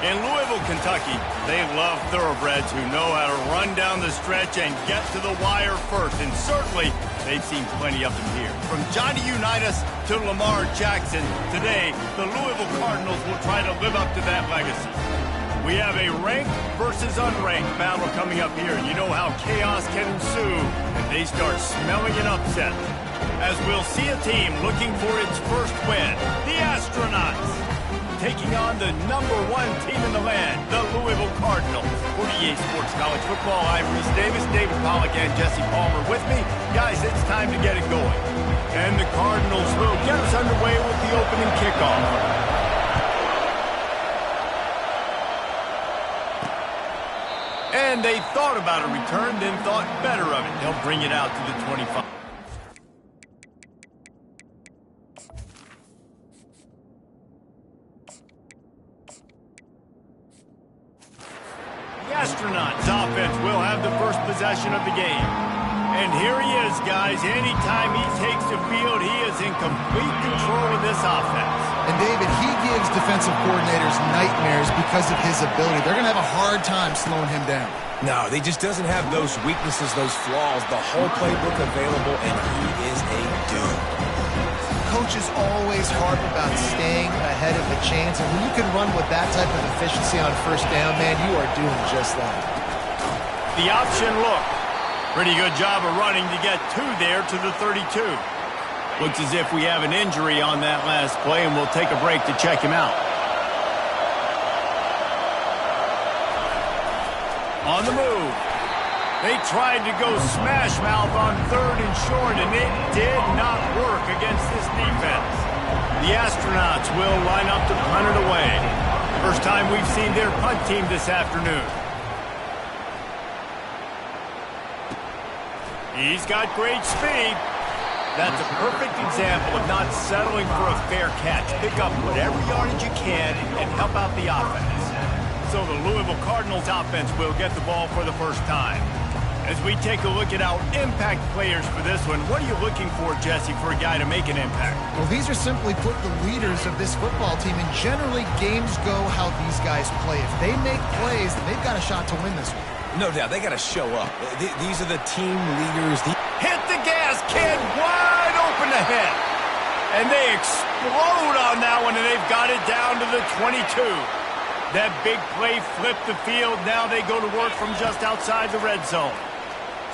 In Louisville, Kentucky, they love thoroughbreds who know how to run down the stretch and get to the wire first. And certainly, they've seen plenty of them here. From Johnny Unitas to Lamar Jackson, today, the Louisville Cardinals will try to live up to that legacy. We have a ranked versus unranked battle coming up here. You know how chaos can ensue if they start smelling an upset. As we'll see a team looking for its first win, the Astronauts, taking on the #1 team in the land, the Louisville Cardinals. For EA Sports College Football, I'm Reese Davis, David Pollack, and Jesse Palmer with me. Guys, it's time to get it going. And the Cardinals will get us underway with the opening kickoff. And they thought about a return, then thought better of it. They'll bring it out to the 25. The Astronauts offense will have the first possession of the game. And here he is, guys. Anytime he takes the field, he is in complete control of this offense. And David, he gives defensive coordinators nightmares because of his ability. They're going to have a hard time slowing him down. No, he just doesn't have those weaknesses, those flaws, the whole playbook available, and he is a dude. Coaches always harp about staying ahead of the chains, and when you can run with that type of efficiency on first down, man, you are doing just that. The option look. Pretty good job of running to get two there to the 32. Looks as if we have an injury on that last play, and we'll take a break to check him out. On the move. They tried to go smash mouth on 3rd and short, and it did not work against this defense. The Astronauts will line up to punt it away. First time we've seen their punt team this afternoon. He's got great speed. That's a perfect example of not settling for a fair catch. Pick up whatever yardage you can and help out the offense. So the Louisville Cardinals offense will get the ball for the first time. As we take a look at our impact players for this one, what are you looking for, Jesse, for a guy to make an impact? Well, these are simply put the leaders of this football team, and generally games go how these guys play. If they make plays, then they've got a shot to win this one. No doubt, they got to show up. These are the team leaders. Hit the gas, kid, wide open ahead. And they explode on that one, and they've got it down to the 22. That big play flipped the field. Now they go to work from just outside the red zone.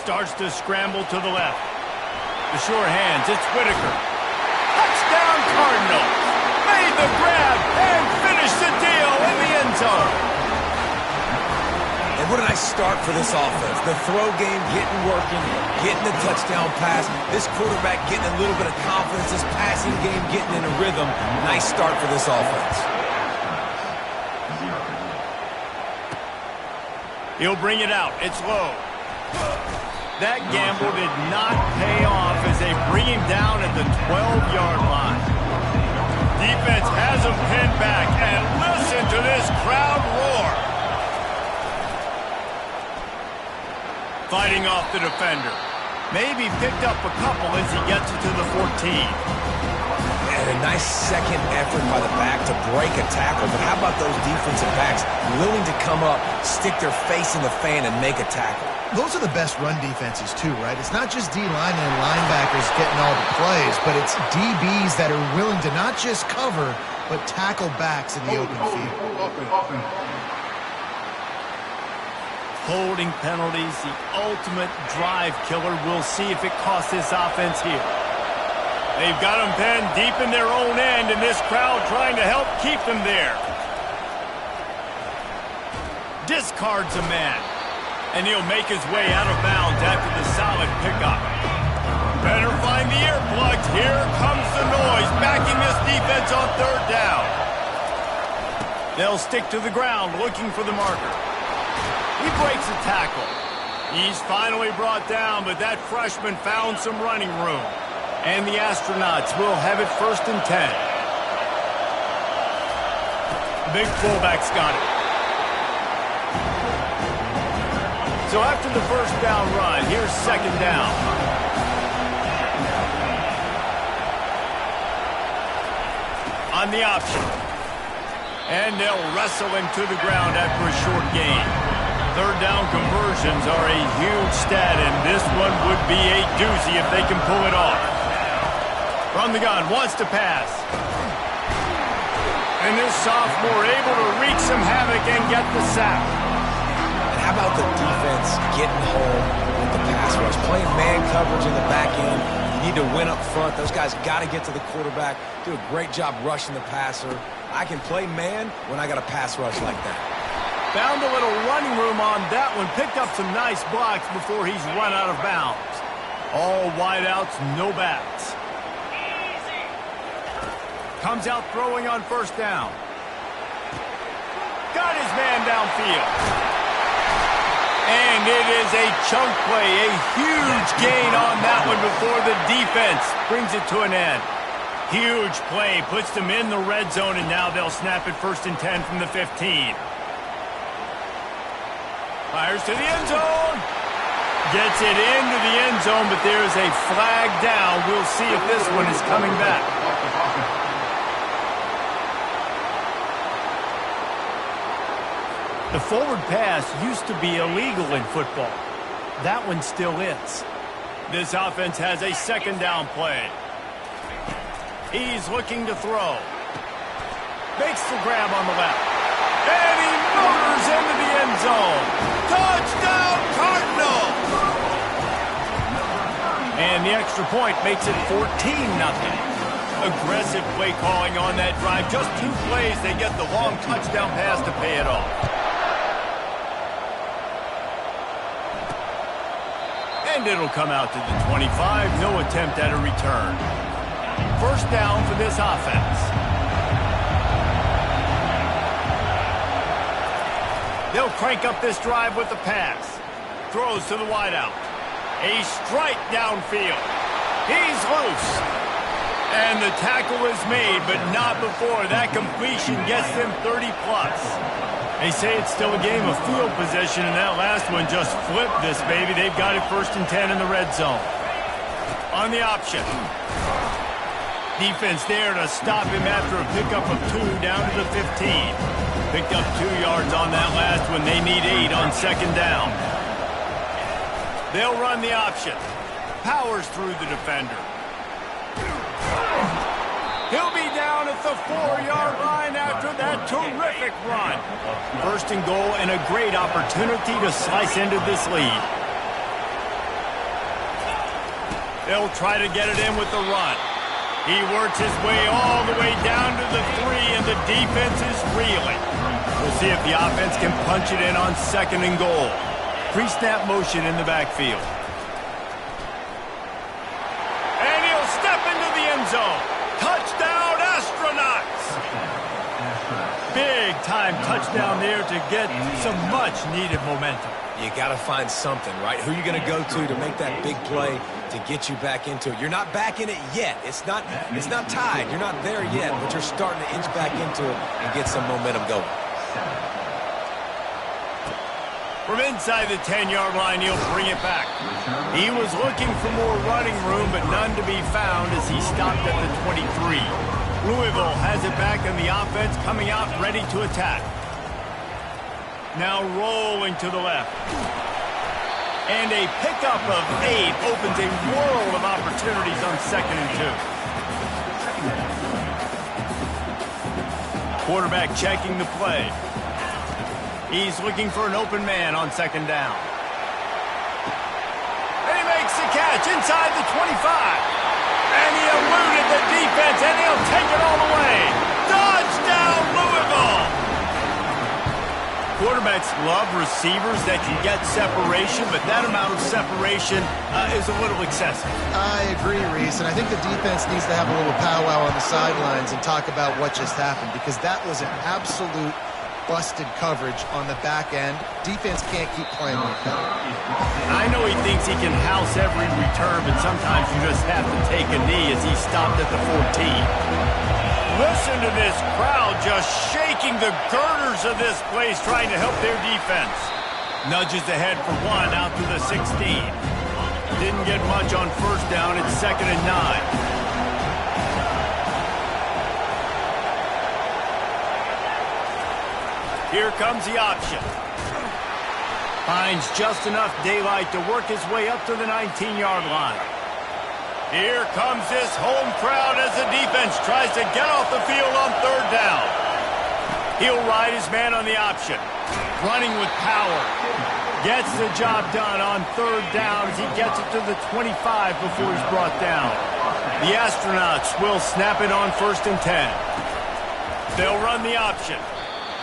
Starts to scramble to the left. The sure hands, it's Whitaker. Touchdown Cardinals. Made the grab and finished the deal in the end zone. And what a nice start for this offense. The throw game getting working, getting the touchdown pass. This quarterback getting a little bit of confidence. This passing game getting in a rhythm. Nice start for this offense. He'll bring it out. It's low. That gamble did not pay off as they bring him down at the 12-yard line. Defense has him pinned back, and listen to this crowd roar. Fighting off the defender. Maybe picked up a couple as he gets it to the 14. And a nice second effort by the back to break a tackle. But how about those defensive backs willing to come up, stick their face in the fan, and make a tackle? Those are the best run defenses, too, right? It's not just D-linemen and linebackers getting all the plays, but it's DBs that are willing to not just cover, but tackle backs in the open field. Holding penalties, the ultimate drive killer. We'll see if it costs this offense here. They've got them pinned deep in their own end, and this crowd trying to help keep them there. Discards a man, and he'll make his way out of bounds after the solid pickup. Better find the earplugs. Here comes the noise, backing this defense on 3rd down. They'll stick to the ground, looking for the marker. He breaks a tackle. He's finally brought down, but that freshman found some running room. And the Astronauts will have it 1st and 10. The big fullback's got it. So after the first down run, here's 2nd down. On the option. And they'll wrestle him to the ground after a short gain. Third down conversions are a huge stat, and this one would be a doozy if they can pull it off. From the gun, wants to pass. And this sophomore able to wreak some havoc and get the sack. And how about the defense getting home with the pass rush? Playing man coverage in the back end. You need to win up front. Those guys got to get to the quarterback. Do a great job rushing the passer. I can play man when I got a pass rush like that. Found a little running room on that one. Picked up some nice blocks before he's run out of bounds. All wideouts, no backs. Comes out throwing on first down. Got his man downfield. And it is a chunk play, a huge gain on that one before the defense brings it to an end. Huge play, puts them in the red zone, and now they'll snap it 1st and 10 from the 15. Fires to the end zone. Gets it into the end zone, but there is a flag down. We'll see if this one is coming back. The forward pass used to be illegal in football. That one still is. This offense has a 2nd down play. He's looking to throw. Makes the grab on the left. And he motors into the end zone. Touchdown, Cardinals! And the extra point makes it 14-0. Aggressive play calling on that drive. Just 2 plays, they get the long touchdown pass to pay it off. And it'll come out to the 25. No attempt at a return. 1st down for this offense. They'll crank up this drive with the pass. Throws to the wideout. A strike downfield. He's loose. And the tackle is made, but not before that completion gets them 30-plus. They say it's still a game of field position, and that last one just flipped this baby. They've got it 1st and 10 in the red zone. On the option. Defense there to stop him after a pickup of 2 down to the 15. Picked up 2 yards on that last one. They need 8 on 2nd down. They'll run the option. Powers through the defender. He'll be down at the 4-yard line after that terrific run. 1st and goal and a great opportunity to slice into this lead. They'll try to get it in with the run. He works his way all the way down to the 3, and the defense is reeling. We'll see if the offense can punch it in on 2nd and goal. Pre-snap motion in the backfield. And he'll step into the end zone. Touchdown, Astronauts! Big-time touchdown there to get some much-needed momentum. You got to find something, right? Who are you going to go to make that big play to get you back into it? You're not back in it yet. It's not tied. You're not there yet, but you're starting to inch back into it and get some momentum going. From inside the 10-yard line, he'll bring it back. He was looking for more running room, but none to be found as he stopped at the 23. Louisville has it back, and the offense coming out ready to attack. Now rolling to the left. And a pickup of 8 opens a world of opportunities on 2nd and 2. Quarterback checking the play. He's looking for an open man on 2nd down. And he makes the catch inside the 25. And he eluded the defense, and he'll take it all the way. Touchdown, Louisville! Quarterbacks love receivers that can get separation, but that amount of separation is a little excessive. I agree, Reese, and I think the defense needs to have a little powwow on the sidelines and talk about what just happened, because that was an absolute busted coverage on the back end. Defense can't keep playing like that. I know he thinks he can house every return, but sometimes you just have to take a knee as he stopped at the 14. Listen to this crowd just shaking the girders of this place, trying to help their defense. Nudges ahead for 1 out to the 16. Didn't get much on 1st down. It's 2nd and 9. Here comes the option. Finds just enough daylight to work his way up to the 19-yard line. Here comes this home crowd as the defense tries to get off the field on third down. He'll ride his man on the option. Running with power. Gets the job done on third down as he gets it to the 25 before he's brought down. The Astronauts will snap it on 1st and 10. They'll run the option.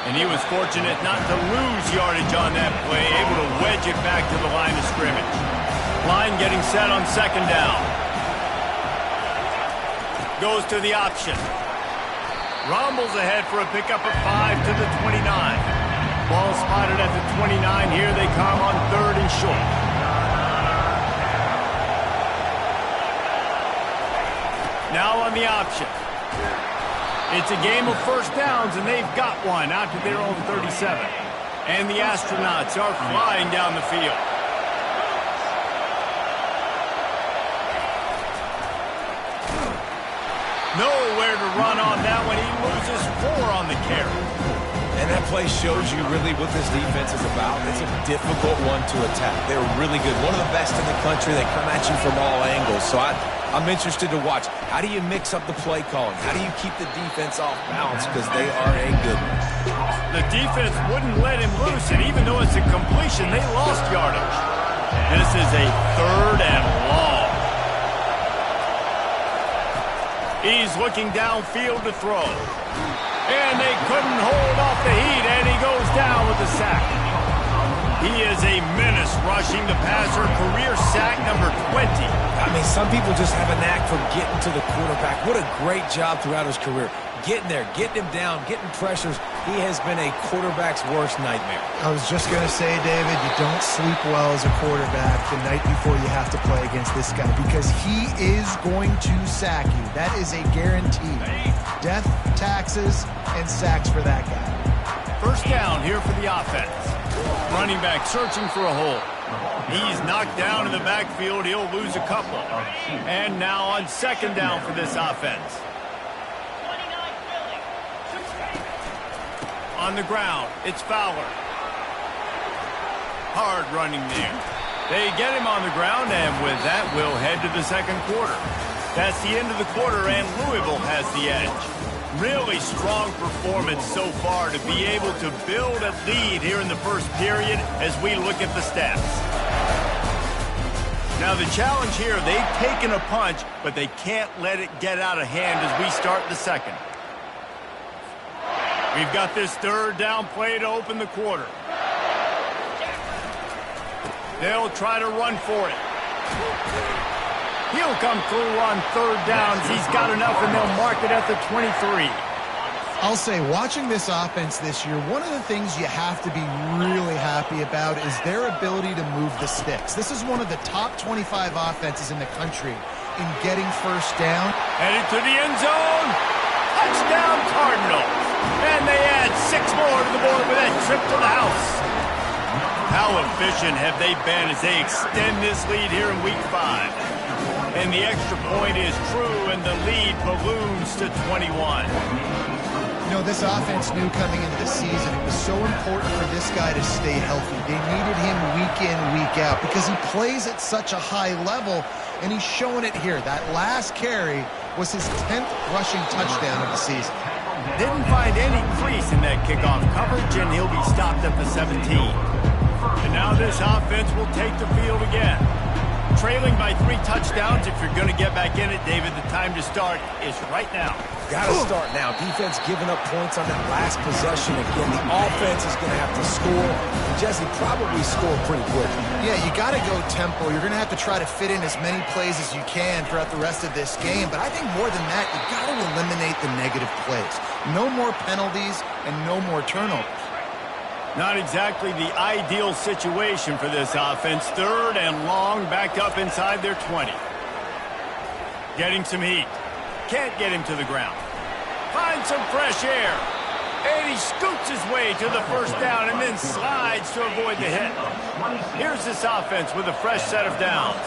And he was fortunate not to lose yardage on that play, able to wedge it back to the line of scrimmage. Line getting set on 2nd down. Goes to the option. Rumbles ahead for a pickup of 5 to the 29. Ball spotted at the 29. Here they come on 3rd and short. Now on the option. It's a game of 1st downs, and they've got one out to their own 37. And the Astronauts are flying down the field. Nowhere to run on that one. He loses 4 on the carry. And that play shows you really what this defense is about. It's a difficult one to attack. They're really good. One of the best in the country. They come at you from all angles. So I'm interested to watch. How do you mix up the play calling? How do you keep the defense off balance? Because they are a good one. The defense wouldn't let him loose, and even though it's a completion, they lost yardage. This is a 3rd and long. He's looking downfield to throw. And they couldn't hold off the heat, and he goes down with a sack. He is a menace rushing the passer, career sack number 20. I mean, some people just have a knack for getting to the quarterback. What a great job throughout his career. Getting there, getting him down, getting pressures. He has been a quarterback's worst nightmare. I was just going to say, David, you don't sleep well as a quarterback the night before you have to play against this guy because he is going to sack you. That is a guarantee. Death, taxes, and sacks for that guy. 1st down here for the offense. Running back searching for a hole. He's knocked down in the backfield. He'll lose a couple. And now on 2nd down for this offense. On the ground, it's Fowler. Hard running there. They get him on the ground, and with that, we'll head to the 2nd quarter. That's the end of the quarter, and Louisville has the edge. Really strong performance so far to be able to build a lead here in the 1st period as we look at the stats. Now the challenge here, they've taken a punch, but they can't let it get out of hand as we start the 2nd. We've got this 3rd down play to open the quarter. They'll try to run for it. He'll come through on 3rd downs. He's got enough, and they'll mark it at the 23. I'll say, watching this offense this year, one of the things you have to be really happy about is their ability to move the sticks. This is one of the top 25 offenses in the country in getting 1st down. Headed to the end zone. Touchdown, Cardinals. And they add 6 more to the board with that trip to the house. How efficient have they been as they extend this lead here in Week 5? And the extra point is true, and the lead balloons to 21. You know, this offense knew coming into the season it was so important for this guy to stay healthy. They needed him week in, week out because he plays at such a high level, and he's showing it here. That last carry was his 10th rushing touchdown of the season. Didn't find any crease in that kickoff coverage, and he'll be stopped at the 17. And now this offense will take the field again. Trailing by 3 touchdowns. If you're going to get back in it, David, the time to start is right now. Got to start now. Defense giving up points on that last possession. Again, the offense is going to have to score. And Jesse, probably score pretty quick. Yeah, you got to go tempo. You're going to have to try to fit in as many plays as you can throughout the rest of this game. But I think more than that, you got to eliminate the negative plays. No more penalties and no more turnovers. Not exactly the ideal situation for this offense. 3rd and long, back up inside their 20. Getting some heat. Can't get him to the ground. Finds some fresh air. And he scoots his way to the 1st down and then slides to avoid the hit. Here's this offense with a fresh set of downs.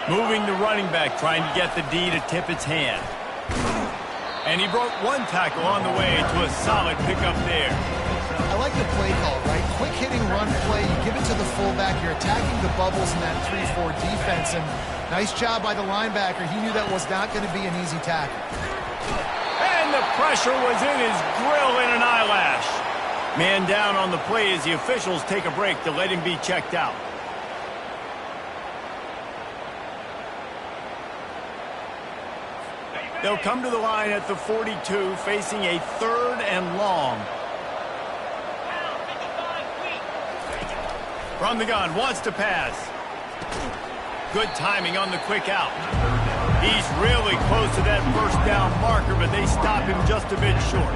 Moving the running back, trying to get the D to tip its hand. And he broke one tackle on the way to a solid pickup there. I like the play call, right? Quick hitting run play. You give it to the fullback. You're attacking the bubbles in that 3-4 defense. And nice job by the linebacker. He knew that was not going to be an easy tackle. And the pressure was in his grill in an eyelash. Man down on the play as the officials take a break to let him be checked out. They'll come to the line at the 42, facing a 3rd and long. From the gun, wants to pass. Good timing on the quick out. He's really close to that first down marker, but they stop him just a bit short.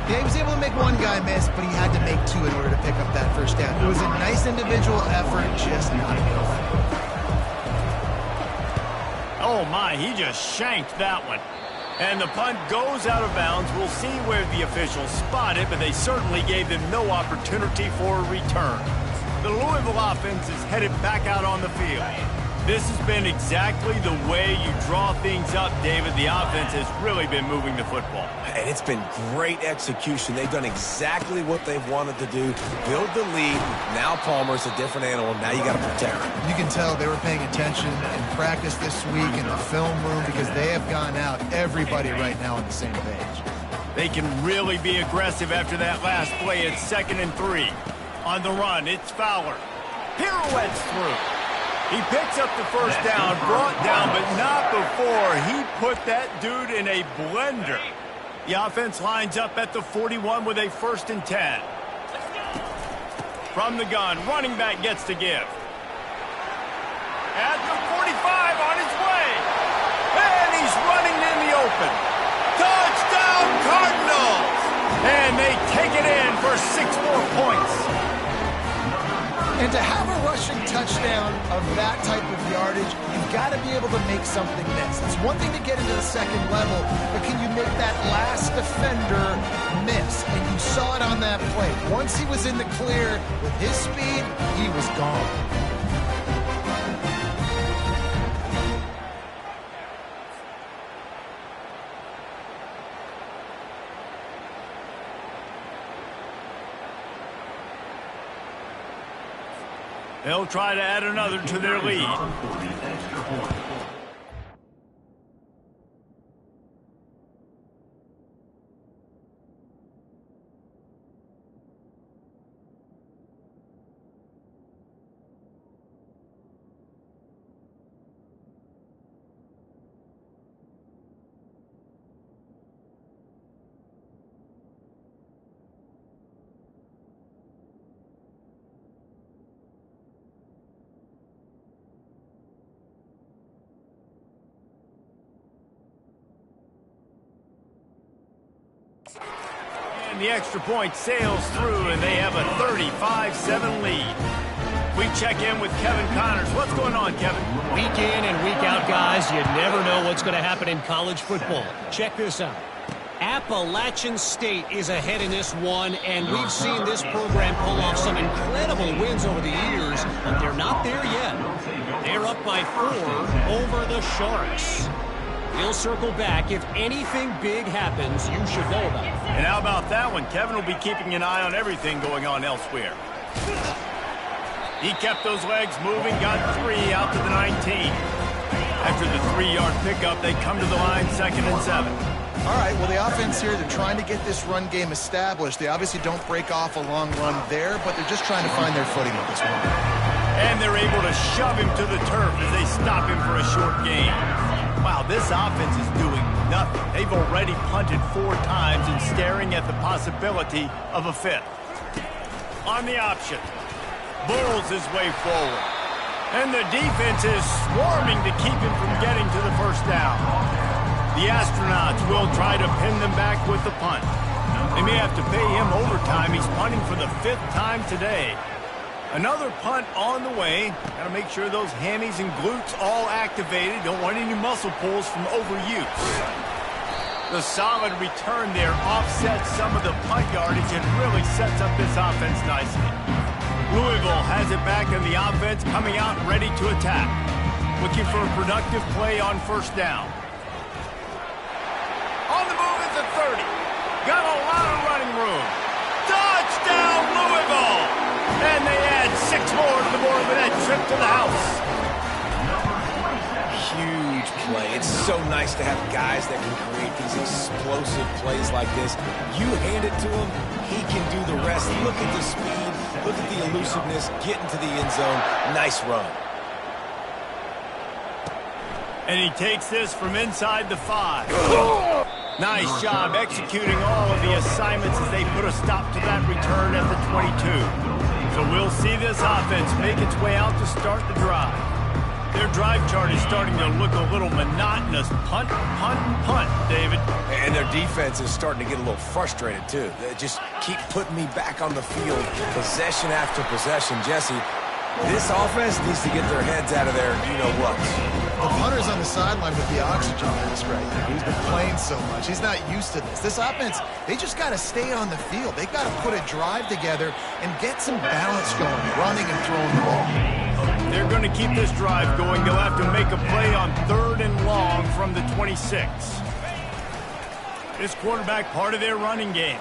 Yeah, he was able to make one guy miss, but he had to make 2 in order to pick up that first down. It was a nice individual effort, just not enough. Oh my, he just shanked that one. And the punt goes out of bounds. We'll see where the officials spot it, but they certainly gave them no opportunity for a return. The Louisville offense is headed back out on the field. This has been exactly the way you draw things up, David. The offense has really been moving the football. And it's been great execution. They've done exactly what they've wanted to do. Build the lead. Now Palmer's a different animal. Now you got to protect him. You can tell they were paying attention in practice this week in the film room because they have gone out, everybody right now on the same page. They can really be aggressive after that last play. It's 2nd and 3. On the run, it's Fowler. Pirouettes through. He picks up the first down, brought down, but not before he put that dude in a blender. The offense lines up at the 41 with a 1st and 10. From the gun, running back gets to give. At the 45 on his way. And he's running in the open. Touchdown Cardinals! And they take it in for 6 more points. And to have a rushing touchdown of that type of yardage, you've got to be able to make something miss. It's one thing to get into the 2nd level, but can you make that last defender miss? And you saw it on that play. Once he was in the clear with his speed, he was gone. They'll try to add another to their lead. And the extra point sails through, and they have a 35-7 lead. We check in with Kevin Connors. What's going on, Kevin? Week in and week out, guys, you never know what's going to happen in college football. Check this out. Appalachian State is ahead in this one, and we've seen this program pull off some incredible wins over the years, but they're not there yet. They're up by 4 over the Sharks. We'll circle back. If anything big happens, you should know about it. And how about that one? Kevin will be keeping an eye on everything going on elsewhere. He kept those legs moving, got 3 out to the 19. After the 3-yard pickup, they come to the line 2nd and 7. All right, well, the offense here, they're trying to get this run game established. They obviously don't break off a long run there, but they're just trying to find their footing with this one. And they're able to shove him to the turf as they stop him for a short gain. Wow, this offense is doing nothing. They've already punted 4 times and staring at the possibility of a 5th. On the option, bulls his way forward. And the defense is swarming to keep him from getting to the first down. The Astronauts will try to pin them back with the punt. They may have to pay him overtime. He's punting for the 5th time today. Another punt on the way. Got to make sure those hammies and glutes all activated. Don't want any muscle pulls from overuse. The solid return there offsets some of the punt yardage and really sets up this offense nicely. Louisville has it back in the offense, coming out ready to attack. Looking for a productive play on first down. On the move 30. Got a lot of running room. Touchdown, Louisville! And they add 6 more to the board with that trip to the house. Huge play. It's so nice to have guys that can create these explosive plays like this. You hand it to him, he can do the rest. Look at the speed, look at the elusiveness, get into the end zone. Nice run. And he takes this from inside the 5. Nice job executing all of the assignments as they put a stop to that return at the 22. So we'll see this offense make its way out to start the drive. Their drive chart is starting to look a little monotonous. Punt, punt, punt, David. And their defense is starting to get a little frustrated, too. They just keep putting me back on the field, possession after possession. Jesse, this offense needs to get their heads out of there, you-know-what. The punter's on the sideline with the oxygen mask right now. He's been playing so much. He's not used to this. This offense, they just got to stay on the field. They've got to put a drive together and get some balance going, running and throwing the ball. They're going to keep this drive going. They'll have to make a play on 3rd and long from the 26. This quarterback, part of their running game.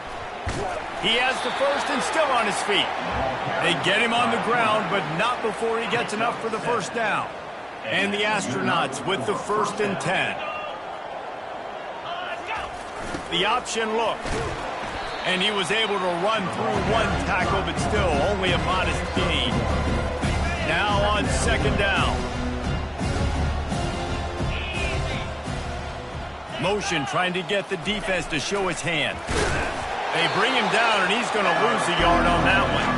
He has the first and still on his feet. They get him on the ground, but not before he gets enough for the first down. And the Astronauts with the 1st and 10. The option look. And he was able to run through 1 tackle, but still only a modest gain. Now on 2nd down. Motion trying to get the defense to show his hand. They bring him down, and he's going to lose a yard on that one.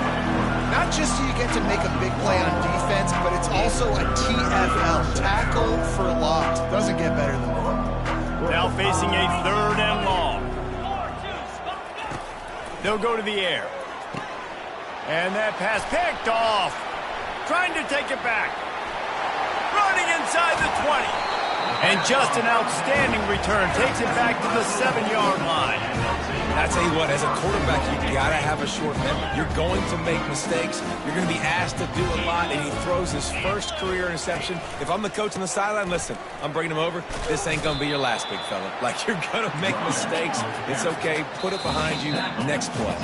Not just do you get to make a big play on defense, but it's also a TFL, tackle for loss. Doesn't get better than that. Now facing a 3rd and long. They'll go to the air. And that pass picked off. Trying to take it back. Running inside the 20. And just an outstanding return. Takes it back to the 7-yard line. I tell you what, as a quarterback, you got to have a short memory. You're going to make mistakes. You're going to be asked to do a lot, and he throws his first career interception. If I'm the coach on the sideline, listen, I'm bringing him over. This ain't going to be your last, big fella. Like, you're going to make mistakes. It's okay. Put it behind you. Next play.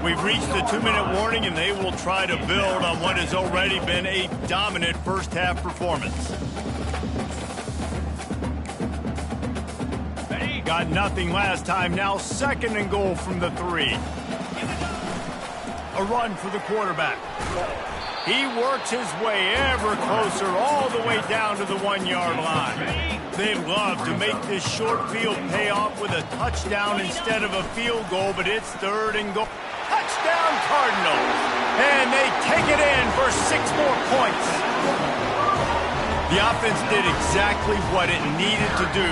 We've reached the 2-minute warning, and they will try to build on what has already been a dominant first-half performance. Got nothing last time. Now 2nd and goal from the 3. A run for the quarterback. He works his way ever closer all the way down to the 1-yard line. They love to make this short field pay off with a touchdown instead of a field goal, but it's 3rd and goal. Touchdown Cardinals! And they take it in for 6 more points. The offense did exactly what it needed to do,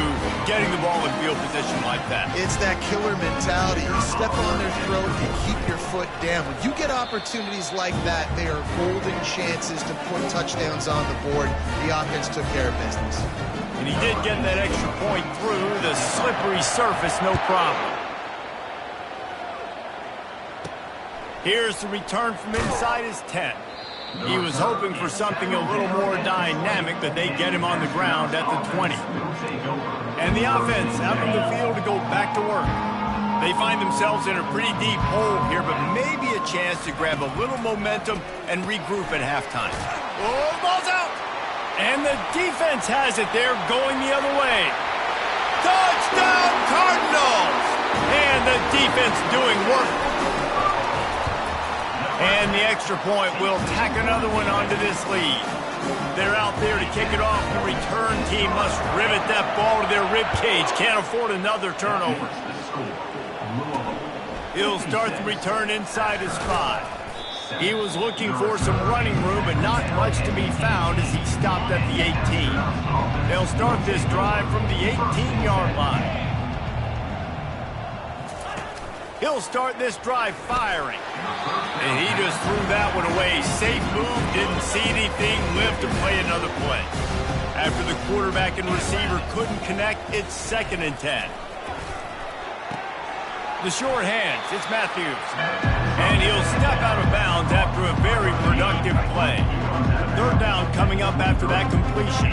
getting the ball in field position like that. It's that killer mentality. You step on their throat, you keep your foot down. When you get opportunities like that, they are golden chances to put touchdowns on the board. The offense took care of business. And he did get that extra point through the slippery surface, no problem. Here's the return from inside his 10. He was hoping for something a little more dynamic, but they get him on the ground at the 20. And the offense out on the field to go back to work. They find themselves in a pretty deep hole here, but maybe a chance to grab a little momentum and regroup at halftime. Oh, ball's out! And the defense has it there, going the other way. Touchdown, Cardinals! And the defense doing work. And the extra point will tack another one onto this lead. They're out there to kick it off. The return team must rivet that ball to their rib cage. Can't afford another turnover. He'll start the return inside his 5. He was looking for some running room, but not much to be found as he stopped at the 18. They'll start this drive from the 18-yard line. He'll start this drive firing. And he just threw that one away. Safe move, didn't see anything, lived to play another play. After the quarterback and receiver couldn't connect, it's 2nd and 10. The short hands, it's Matthews. And he'll step out of bounds after a very productive play. 3rd down coming up after that completion.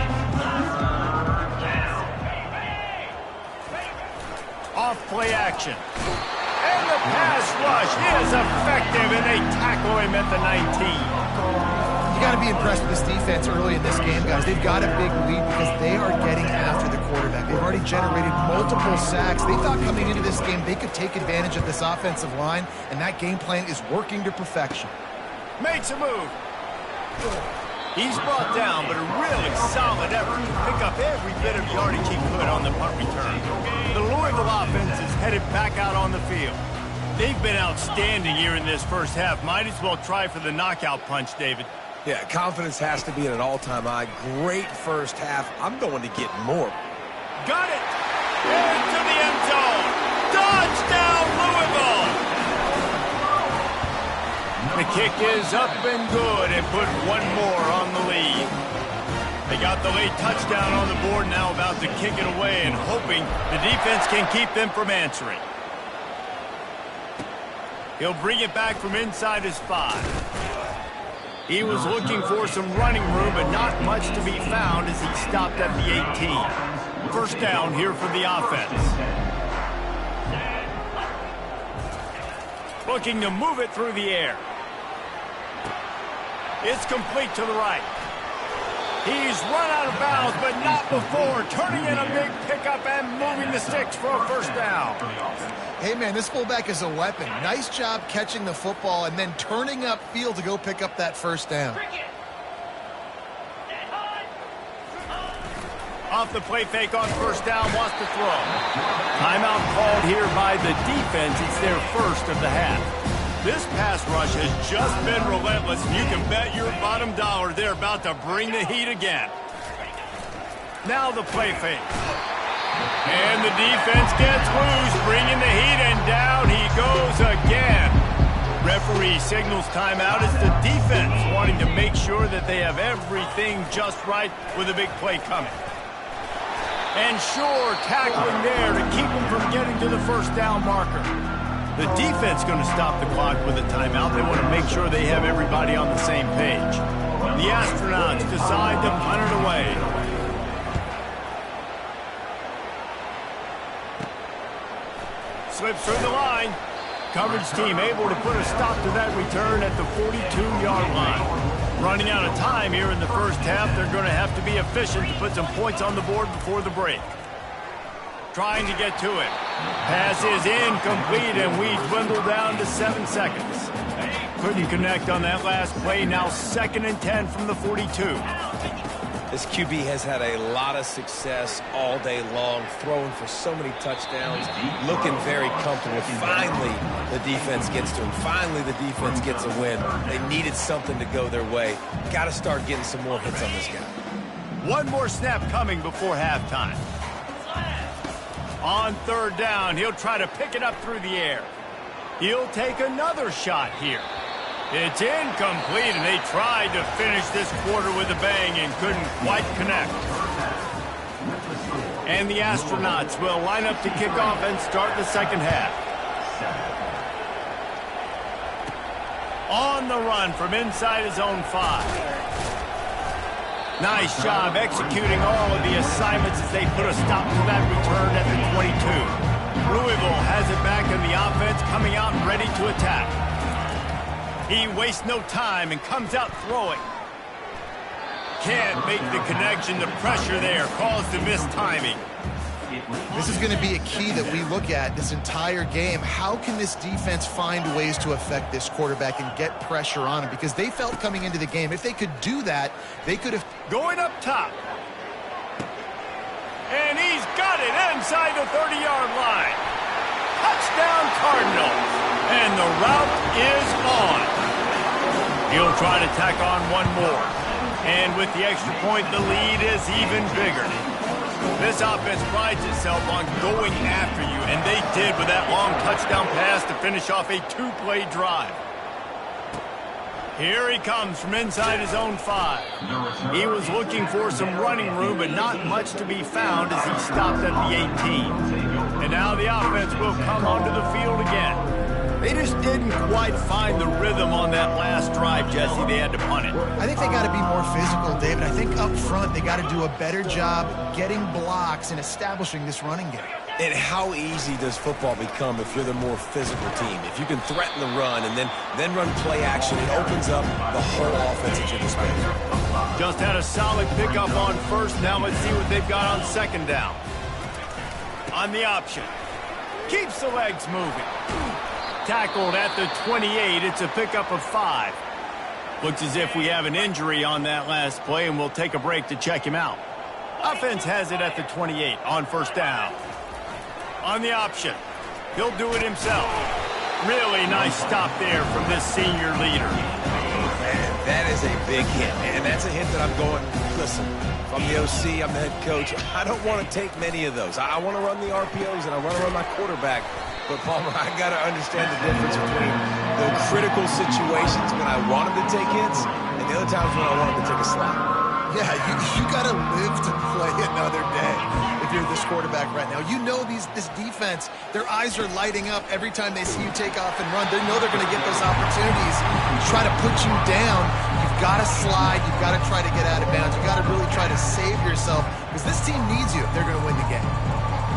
off play action. And the pass rush is effective, and they tackle him at the 19. You got to be impressed with this defense early in this game, guys. They've got a big lead because they are getting after the quarterback. They've already generated multiple sacks. They thought coming into this game they could take advantage of this offensive line, and that game plan is working to perfection. Makes a move. He's brought down, but a really solid effort to pick up every bit of yardage he could on the punt return. The Louisville offense is headed back out on the field. They've been outstanding here in this first half. Might as well try for the knockout punch, David. Yeah, confidence has to be at an all-time high. Great first half. I'm going to get more. Got it! Into the end zone! Touchdown, Louisville! The kick is up and good and put one more on the lead. They got the late touchdown on the board, now about to kick it away and hoping the defense can keep them from answering. He'll bring it back from inside his 5. He was looking for some running room, but not much to be found as he stopped at the 18. First down here for the offense. Looking to move it through the air. It's complete to the right. He's run out of bounds, but not before turning in a big pickup and moving the sticks for a first down. Hey, man, this fullback is a weapon. Nice job catching the football and then turning upfield to go pick up that first down. Off the play fake on first down, wants to throw. Timeout called here by the defense. It's their first of the half. This pass rush has just been relentless. You can bet your bottom dollar they're about to bring the heat again. Now the play fake. And the defense gets loose, bringing the heat, and down he goes again. Referee signals timeout as the defense wanting to make sure that they have everything just right with a big play coming. And sure, tackling there to keep them from getting to the first down marker. The defense going to stop the clock with a timeout. They want to make sure they have everybody on the same page. The Astronauts decide to punt it away. Slips through the line. Coverage team able to put a stop to that return at the 42-yard line. Running out of time here in the first half, they're going to have to be efficient to put some points on the board before the break. Trying to get to it. Pass is incomplete, and we dwindle down to 7 seconds. Couldn't connect on that last play. Now 2nd and 10 from the 42. This QB has had a lot of success all day long, throwing for so many touchdowns, looking very comfortable. Finally, the defense gets to him. Finally, the defense gets a win. They needed something to go their way. Got to start getting some more hits on this guy. One more snap coming before halftime. On 3rd down, he'll try to pick it up through the air. He'll take another shot here. It's incomplete, and they tried to finish this quarter with a bang and couldn't quite connect. And the Astronauts will line up to kick off and start the second half. On the run from inside his own 5. Nice job executing all of the assignments as they put a stop to that return at the 22. Louisville has it back in the offense, coming out ready to attack. He wastes no time and comes out throwing. Can't make the connection. The pressure there caused the mistiming. This is going to be a key that we look at this entire game. How can this defense find ways to affect this quarterback and get pressure on him? Because they felt coming into the game, if they could do that, they could have... Going up top. And he's got it inside the 30-yard line. Touchdown, Cardinals. And the route is on. He'll try to tack on one more. And with the extra point, the lead is even bigger. This offense prides itself on going after you, and they did with that long touchdown pass to finish off a 2-play drive. Here he comes from inside his own 5. He was looking for some running room, but not much to be found as he stopped at the 18. And now the offense will come onto the field again. They just didn't quite find the rhythm on that last drive, Jesse. They had to punt it. I think they got to be more physical, David. I think up front they got to do a better job getting blocks and establishing this running game. And how easy does football become if you're the more physical team? If you can threaten the run and then run play action, it opens up the whole offense at your disposal. Just had a solid pickup on first. Now let's see what they've got on second down. On the option. Keeps the legs moving. Tackled at the 28. It's a pickup of 5. Looks as if we have an injury on that last play, and we'll take a break to check him out. Offense has it at the 28 on first down. On the option. He'll do it himself. Really nice stop there from this senior leader. Man, that is a big hit, and that's a hit that I'm going, listen, if I'm the OC, I'm the head coach, I don't want to take many of those. I want to run the RPOs, and I want to run my quarterback. But, Palmer, I got to understand the difference between the critical situations when I want him to take hits and the other times when I want him to take a slide. Yeah, you got to live to play another day if you're this quarterback right now. You know this defense, their eyes are lighting up every time they see you take off and run. They know they're going to get those opportunities to try to put you down. You've got to slide. You've got to try to get out of bounds. You've got to really try to save yourself because this team needs you if they're going to win the game.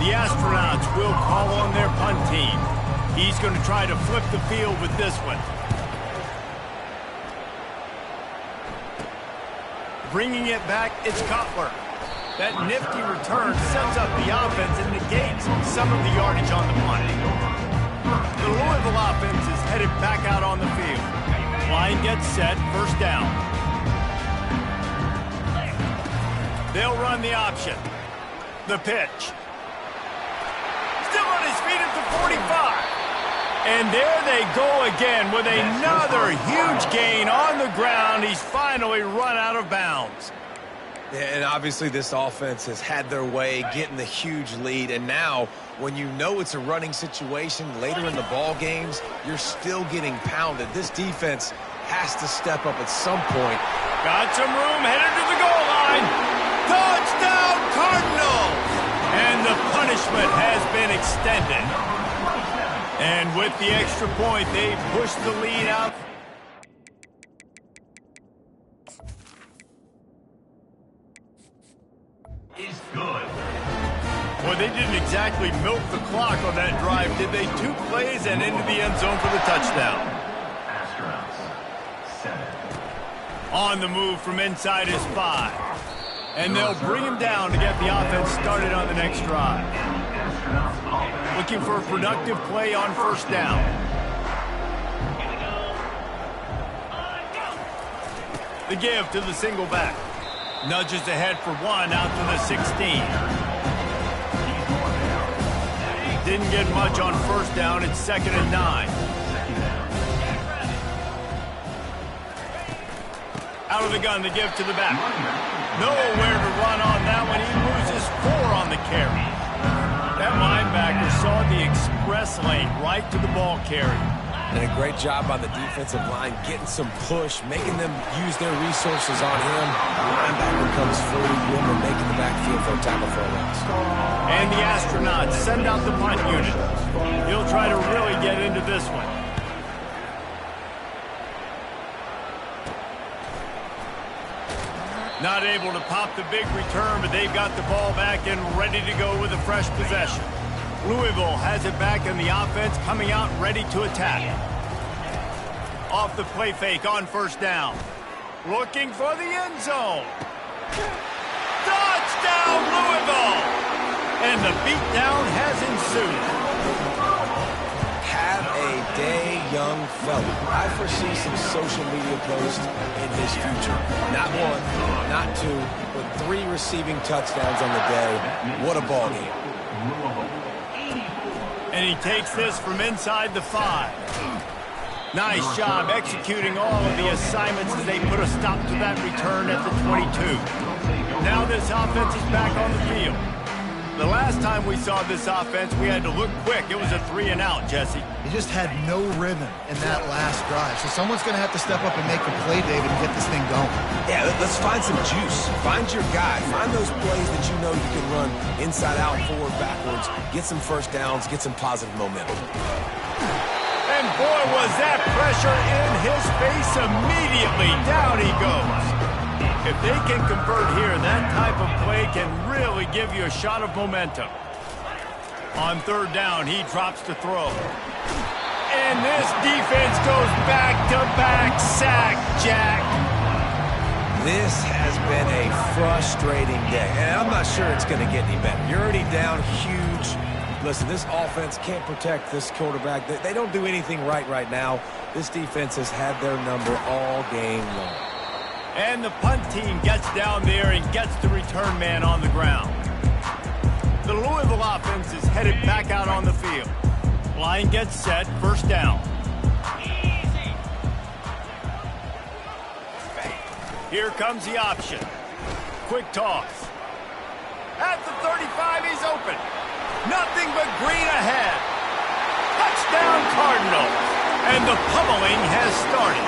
The Astronauts will call on their punt team. He's going to try to flip the field with this one. Bringing it back, it's Cutler. That nifty return sets up the offense and negates some of the yardage on the punt. The Louisville offense is headed back out on the field. Line gets set, first down. They'll run the option. The pitch. Still on his feet at the 45. And there they go again with another huge gain on the ground. He's finally run out of bounds. Yeah, and obviously this offense has had their way getting the huge lead. And now, when you know it's a running situation later in the ball games, you're still getting pounded. This defense has to step up at some point. Got some room, headed to the goal line. Touchdown, Cardinals! And the punishment has been extended. And with the extra point, they push the lead out. Is good. Well, they didn't exactly milk the clock on that drive, did they? 2 plays and into the end zone for the touchdown. Astronauts, 7. On the move from inside is 5. And they'll bring him down to get the offense started on the next drive. Looking for a productive play on first down. The give to the single back. Nudges ahead for 1 out to the 16. Didn't get much on first down. It's 2nd and 9. Out of the gun, the give to the back. Nowhere to run on that one. He loses 4 on the carry. That linebacker saw the express lane right to the ball carrier. And a great job on the defensive line, getting some push, making them use their resources on him. The linebacker comes free, Wilmer making the backfield for a tackle for a loss. And the Astronauts send out the punt unit. He'll try to really get into this one. Not able to pop the big return, but they've got the ball back and ready to go with a fresh possession. Louisville has it back in the offense, coming out ready to attack. Off the play fake on first down. Looking for the end zone. Touchdown, Louisville! And the beatdown has ensued. Have a day, young fella. I foresee some social media posts in his future. Not 1, not 2, but 3 receiving touchdowns on the day. What a ball game. And he takes this from inside the 5. Nice job executing all of the assignments as they put a stop to that return at the 22. Now this offense is back on the field. The last time we saw this offense, we had to look quick. It was a 3 and out, Jesse. He just had no rhythm in that last drive. So someone's going to have to step up and make a play, David, and get this thing going. Yeah, let's find some juice. Find your guy. Find those plays that you know you can run inside out, forward, backwards. Get some first downs. Get some positive momentum. And boy, was that pressure in his face immediately. Down he goes. If they can convert here, that type of play can really give you a shot of momentum. On third down, he drops to throw. And this defense goes back-to-back sack, Jack. This has been a frustrating day, and I'm not sure it's going to get any better. You're already down huge. Listen, this offense can't protect this quarterback. They don't do anything right now. This defense has had their number all game long. And the punt team gets down there and gets the return man on the ground. The Louisville offense is headed back out on the field. Line gets set, first down. Here comes the option. Quick toss. At the 35, he's open. Nothing but green ahead. Touchdown Cardinals. And the pummeling has started.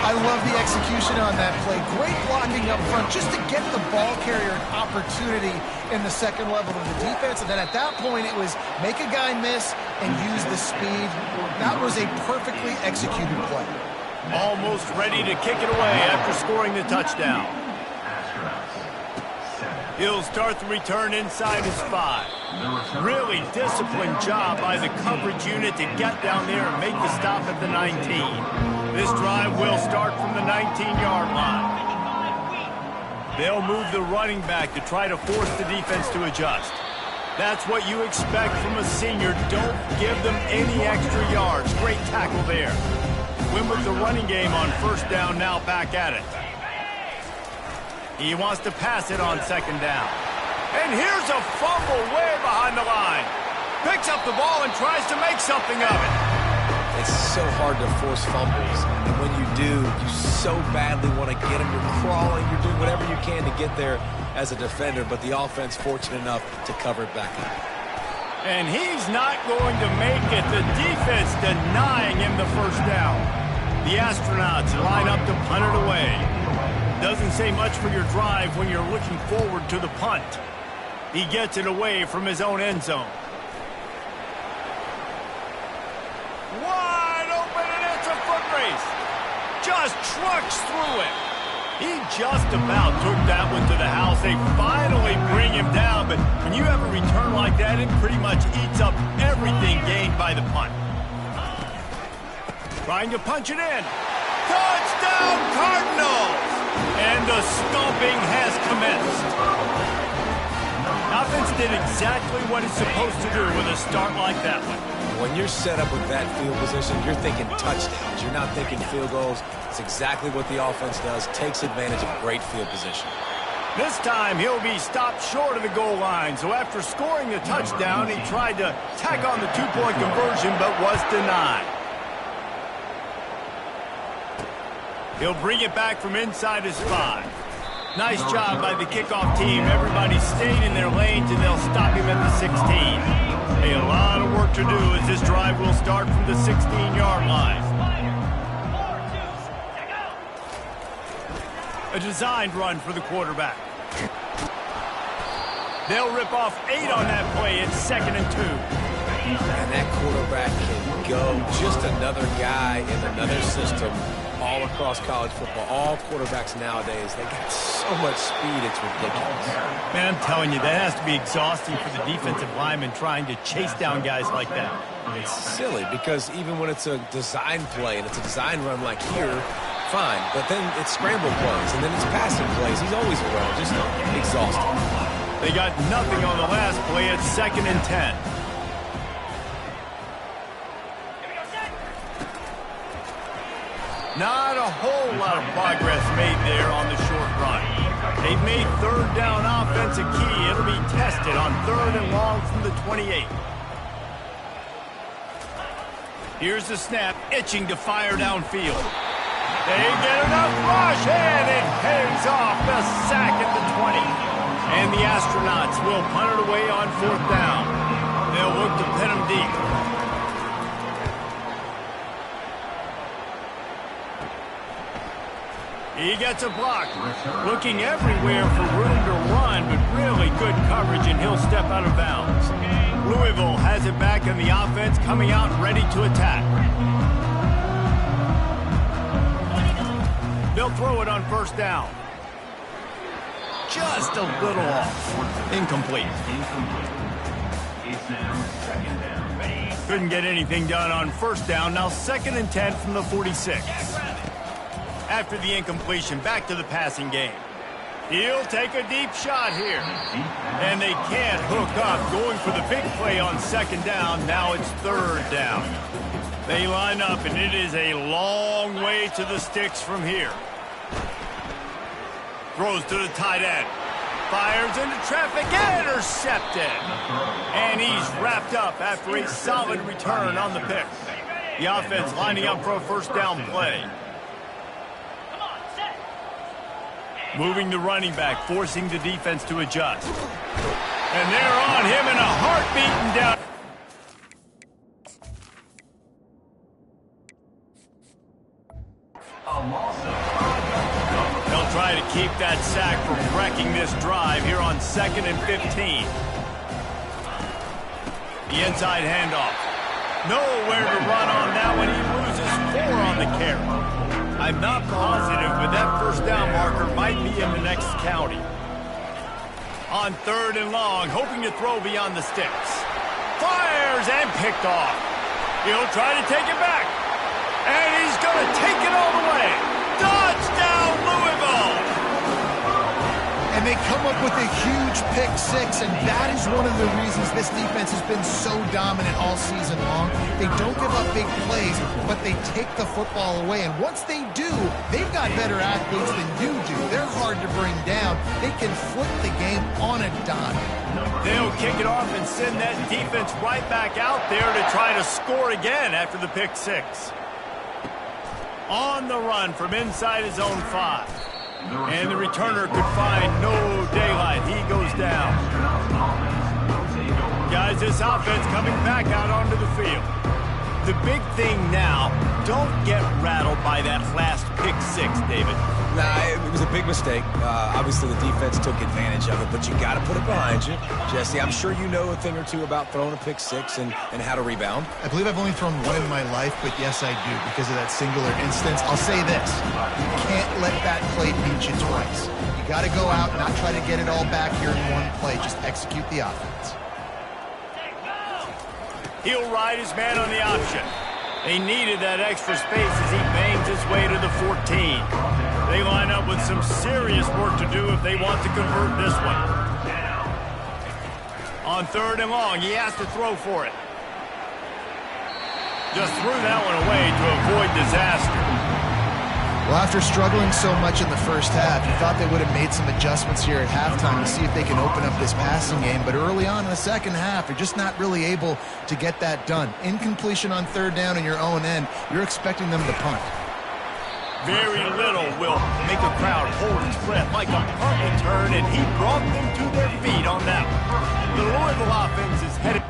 I love the execution on that play. Great blocking up front just to get the ball carrier an opportunity in the second level of the defense. And then at that point, it was make a guy miss and use the speed. That was a perfectly executed play. Almost ready to kick it away after scoring the touchdown. He'll start the return inside his 5. Really disciplined job by the coverage unit to get down there and make the stop at the 19. This drive will start from the 19-yard line. They'll move the running back to try to force the defense to adjust. That's what you expect from a senior. Don't give them any extra yards. Great tackle there. Win with the running game on first down, now back at it. He wants to pass it on second down. And here's a fumble way behind the line. Picks up the ball and tries to make something of it. It's so hard to force fumbles. And when you do, you so badly want to get them. You're crawling. You're doing whatever you can to get there as a defender. But the offense fortunate enough to cover it back up. And he's not going to make it. The defense denying him the first down. The Astronauts line up to punt it away. Doesn't say much for your drive when you're looking forward to the punt. He gets it away from his own end zone. Wide open, and it's a foot race. Just trucks through it. He just about took that one to the house. They finally bring him down, but when you have a return like that, it pretty much eats up everything gained by the punt. Trying to punch it in. Touchdown, Cardinals! And the stomping has commenced. Offense did exactly what it's supposed to do with a start like that one. When you're set up with that field position, you're thinking touchdowns. You're not thinking field goals. It's exactly what the offense does. Takes advantage of great field position. This time, he'll be stopped short of the goal line. So after scoring the touchdown, he tried to tack on the two-point conversion, but was denied. He'll bring it back from inside his 5. Nice job by the kickoff team. Everybody stayed in their lanes, and they'll stop him at the 16. A lot of work to do as this drive will start from the 16-yard line. A designed run for the quarterback. They'll rip off 8 on that play. It's 2nd and 2. And that quarterback can go. Just another guy in another system all across college football. All quarterbacks nowadays, they got so much speed, it's ridiculous. Man, I'm telling you, that has to be exhausting for the defensive lineman trying to chase down guys like that. It's silly because even when it's a design play and it's a design run like here, fine. But then it's scramble plays and then it's passing plays. He's always around, just exhausting. They got nothing on the last play. It's 2nd and 10. Not a whole lot of progress made there on the short run. They've made third down offense a key. It'll be tested on 3rd and long from the 28. Here's the snap, itching to fire downfield. They get enough rush, and it hangs off the sack at the 20. And the Astronauts will punt it away on 4th down. They'll look to pin him deep. He gets a block. Looking everywhere for room to run, but really good coverage, and he'll step out of bounds. Louisville has it back in the offense, coming out ready to attack. They'll throw it on 1st down. Just a little off. Incomplete. It's now second down. Couldn't get anything done on first down. Now 2nd and 10 from the 46. After the incompletion, back to the passing game. He'll take a deep shot here. And they can't hook up, going for the big play on 2nd down. Now it's 3rd down. They line up, and it is a long way to the sticks from here. Throws to the tight end. Fires into traffic, intercepted. And he's wrapped up after a solid return on the pick. The offense lining up for a first down play. Moving the running back, forcing the defense to adjust. And they're on him in a heart-beating down. They'll try to keep that sack from wrecking this drive here on 2nd and 15. The inside handoff. Nowhere to run on that one. He loses 4 on the carry. I'm not positive, but that first down marker might be in the next county. On 3rd and long, hoping to throw beyond the sticks. Fires and picked off. He'll try to take it back. And he's going to take it all the way. Touchdown, Louisville! And they come up with a huge pick 6, and that is one of the reasons this defense has been so dominant all season long. They don't give up big plays, but they take the football away. And once they do, they've got better athletes than you do. They're hard to bring down. They can flip the game on a dime. They'll kick it off and send that defense right back out there to try to score again after the pick 6. On the run from inside his own 5. And the returner could find no daylight. He goes down. Guys, this offense coming back out onto the field. The big thing now, don't get rattled by that last pick 6, David. Nah, it was a big mistake. Obviously, the defense took advantage of it, but you got to put it behind you. Jesse, I'm sure you know a thing or two about throwing a pick 6 and how to rebound. I believe I've only thrown one in my life, but yes, I do, because of that singular instance. I'll say this. You can't let that play beat you twice. You got to go out and not try to get it all back here in one play. Just execute the offense. He'll ride his man on the option. They needed that extra space as he bangs his way to the 14. They line up with some serious work to do if they want to convert this one. On 3rd and long, he has to throw for it. Just threw that one away to avoid disaster. Well, after struggling so much in the first half, you thought they would have made some adjustments here at halftime to see if they can open up this passing game. But early on in the second half, you're just not really able to get that done. Incompletion on 3rd down in your own end, you're expecting them to punt. Very little will make a crowd hold its breath like a punt return, and he brought them to their feet on that one. The Louisville offense is headed.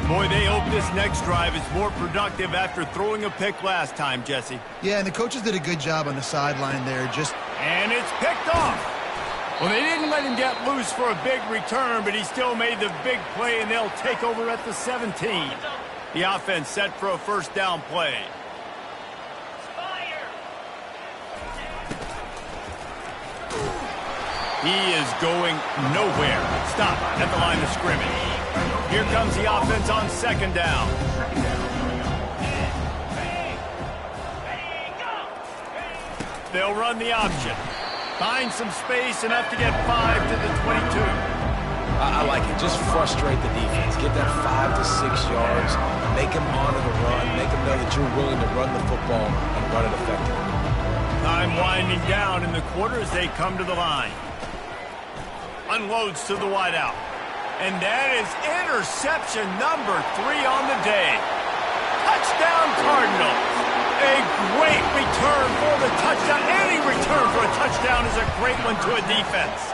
Boy, they hope this next drive is more productive after throwing a pick last time, Jesse. Yeah, and the coaches did a good job on the sideline there. And it's picked off. Well, they didn't let him get loose for a big return, but he still made the big play, and they'll take over at the 17. The offense set for a first down play. He is going nowhere. Stop at the line of scrimmage. Here comes the offense on 2nd down. They'll run the option. Find some space, enough to get 5 to the 22. I like it. Just frustrate the defense. Get that 5 to 6 yards. Make them honor the run. Make them know that you're willing to run the football and run it effectively. Time winding down in the quarter as they come to the line. Unloads to the wideout. And that is interception number 3 on the day. Touchdown, Cardinals. A great return for the touchdown. Any return for a touchdown is a great one to a defense.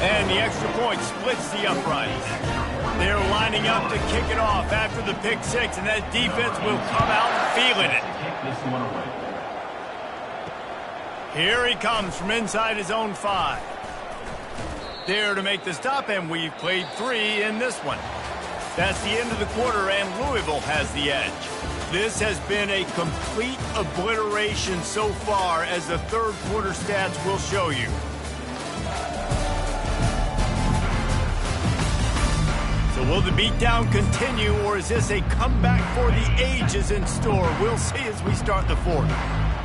And the extra point splits the uprights. They're lining up to kick it off after the pick 6, and that defense will come out feeling it. Here he comes from inside his own 5. There to make the stop, and we've played 3 in this one. That's the end of the quarter, and Louisville has the edge. This has been a complete obliteration so far, as the third quarter stats will show you. So will the beatdown continue, or is this a comeback for the ages in store? We'll see as we start the fourth.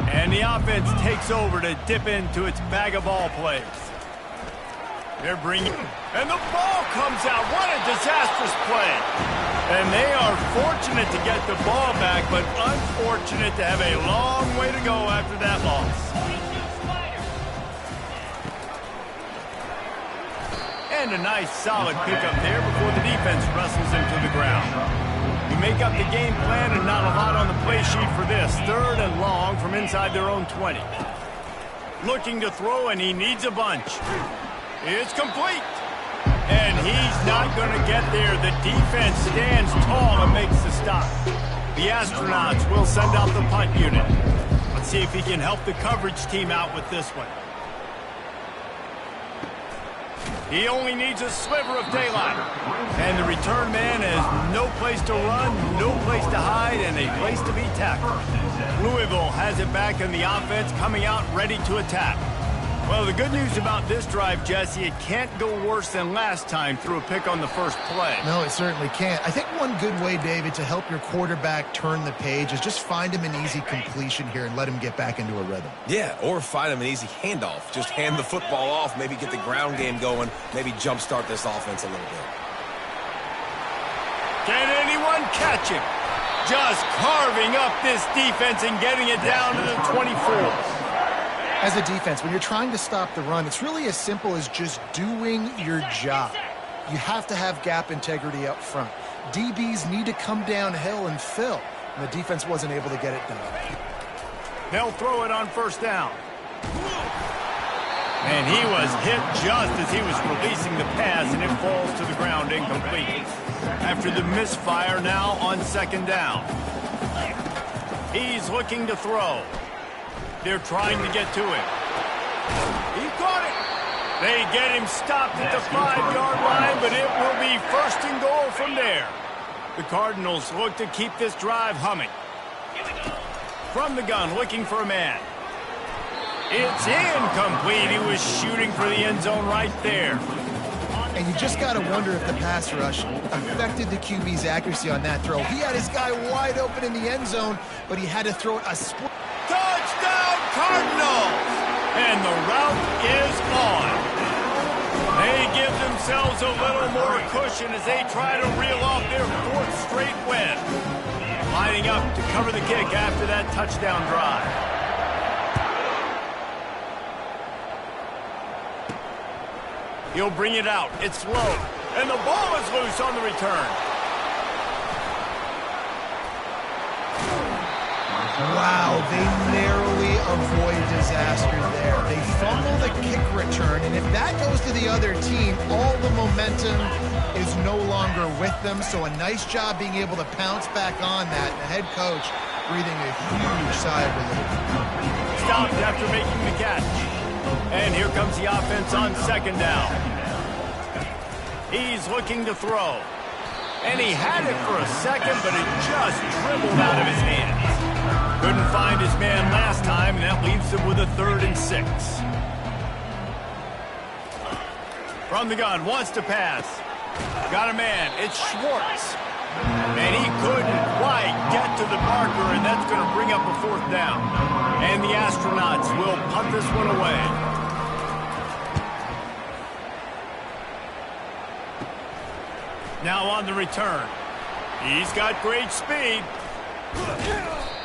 And the offense takes over to dip into its bag of ball plays. They're bringing, and the ball comes out. What a disastrous play. And they are fortunate to get the ball back, but unfortunate to have a long way to go after that loss. And a nice solid pickup there before the defense wrestles him to the ground. We make up the game plan and not a lot on the play sheet for this. 3rd and long from inside their own 20. Looking to throw, and he needs a bunch. It's complete. And he's not going to get there. The defense stands tall and makes the stop. The Astronauts will send out the punt unit. Let's see if he can help the coverage team out with this one. He only needs a sliver of daylight. And the return man has no place to run, no place to hide, and a place to be tackled. Louisville has it back in the offense, coming out ready to attack. Well, the good news about this drive, Jesse, it can't go worse than last time through a pick on the first play. No, it certainly can't. I think one good way, David, to help your quarterback turn the page is just find him an easy completion here and let him get back into a rhythm. Yeah, or find him an easy handoff. Just hand the football off, maybe get the ground game going, maybe jumpstart this offense a little bit. Can anyone catch him? Just carving up this defense and getting it down to the 24. As a defense, when you're trying to stop the run, it's really as simple as just doing your job. You have to have gap integrity up front. DBs need to come downhill and fill, and the defense wasn't able to get it done. They'll throw it on 1st down. And he was hit just as he was releasing the pass, and it falls to the ground incomplete. After the misfire, now on 2nd down. He's looking to throw. They're trying to get to him. He caught it. They get him stopped at the 5-yard line, but it will be 1st and goal from there. The Cardinals look to keep this drive humming. From the gun, looking for a man. It's incomplete. He was shooting for the end zone right there. And you just got to wonder if the pass rush affected the QB's accuracy on that throw. He had his guy wide open in the end zone, but he had to throw it a split. Touchdown, Cardinals! And the route is on. They give themselves a little more cushion as they try to reel off their 4th straight win. Lining up to cover the kick after that touchdown drive. He'll bring it out. It's low. And the ball is loose on the return. Wow, they narrowly avoid disaster there. They fumble the kick return, and if that goes to the other team, all the momentum is no longer with them. So a nice job being able to pounce back on that. And the head coach breathing a huge sigh of relief. Stopped after making the catch. And here comes the offense on 2nd down. He's looking to throw. And he had it for a second, but it just dribbled out of his hands. Couldn't find his man last time, and that leaves him with a 3rd and 6. From the gun, wants to pass. Got a man. It's Schwartz. And he couldn't quite get to the marker, and that's going to bring up a 4th down. And the Astronauts will punt this one away. Now on the return. He's got great speed.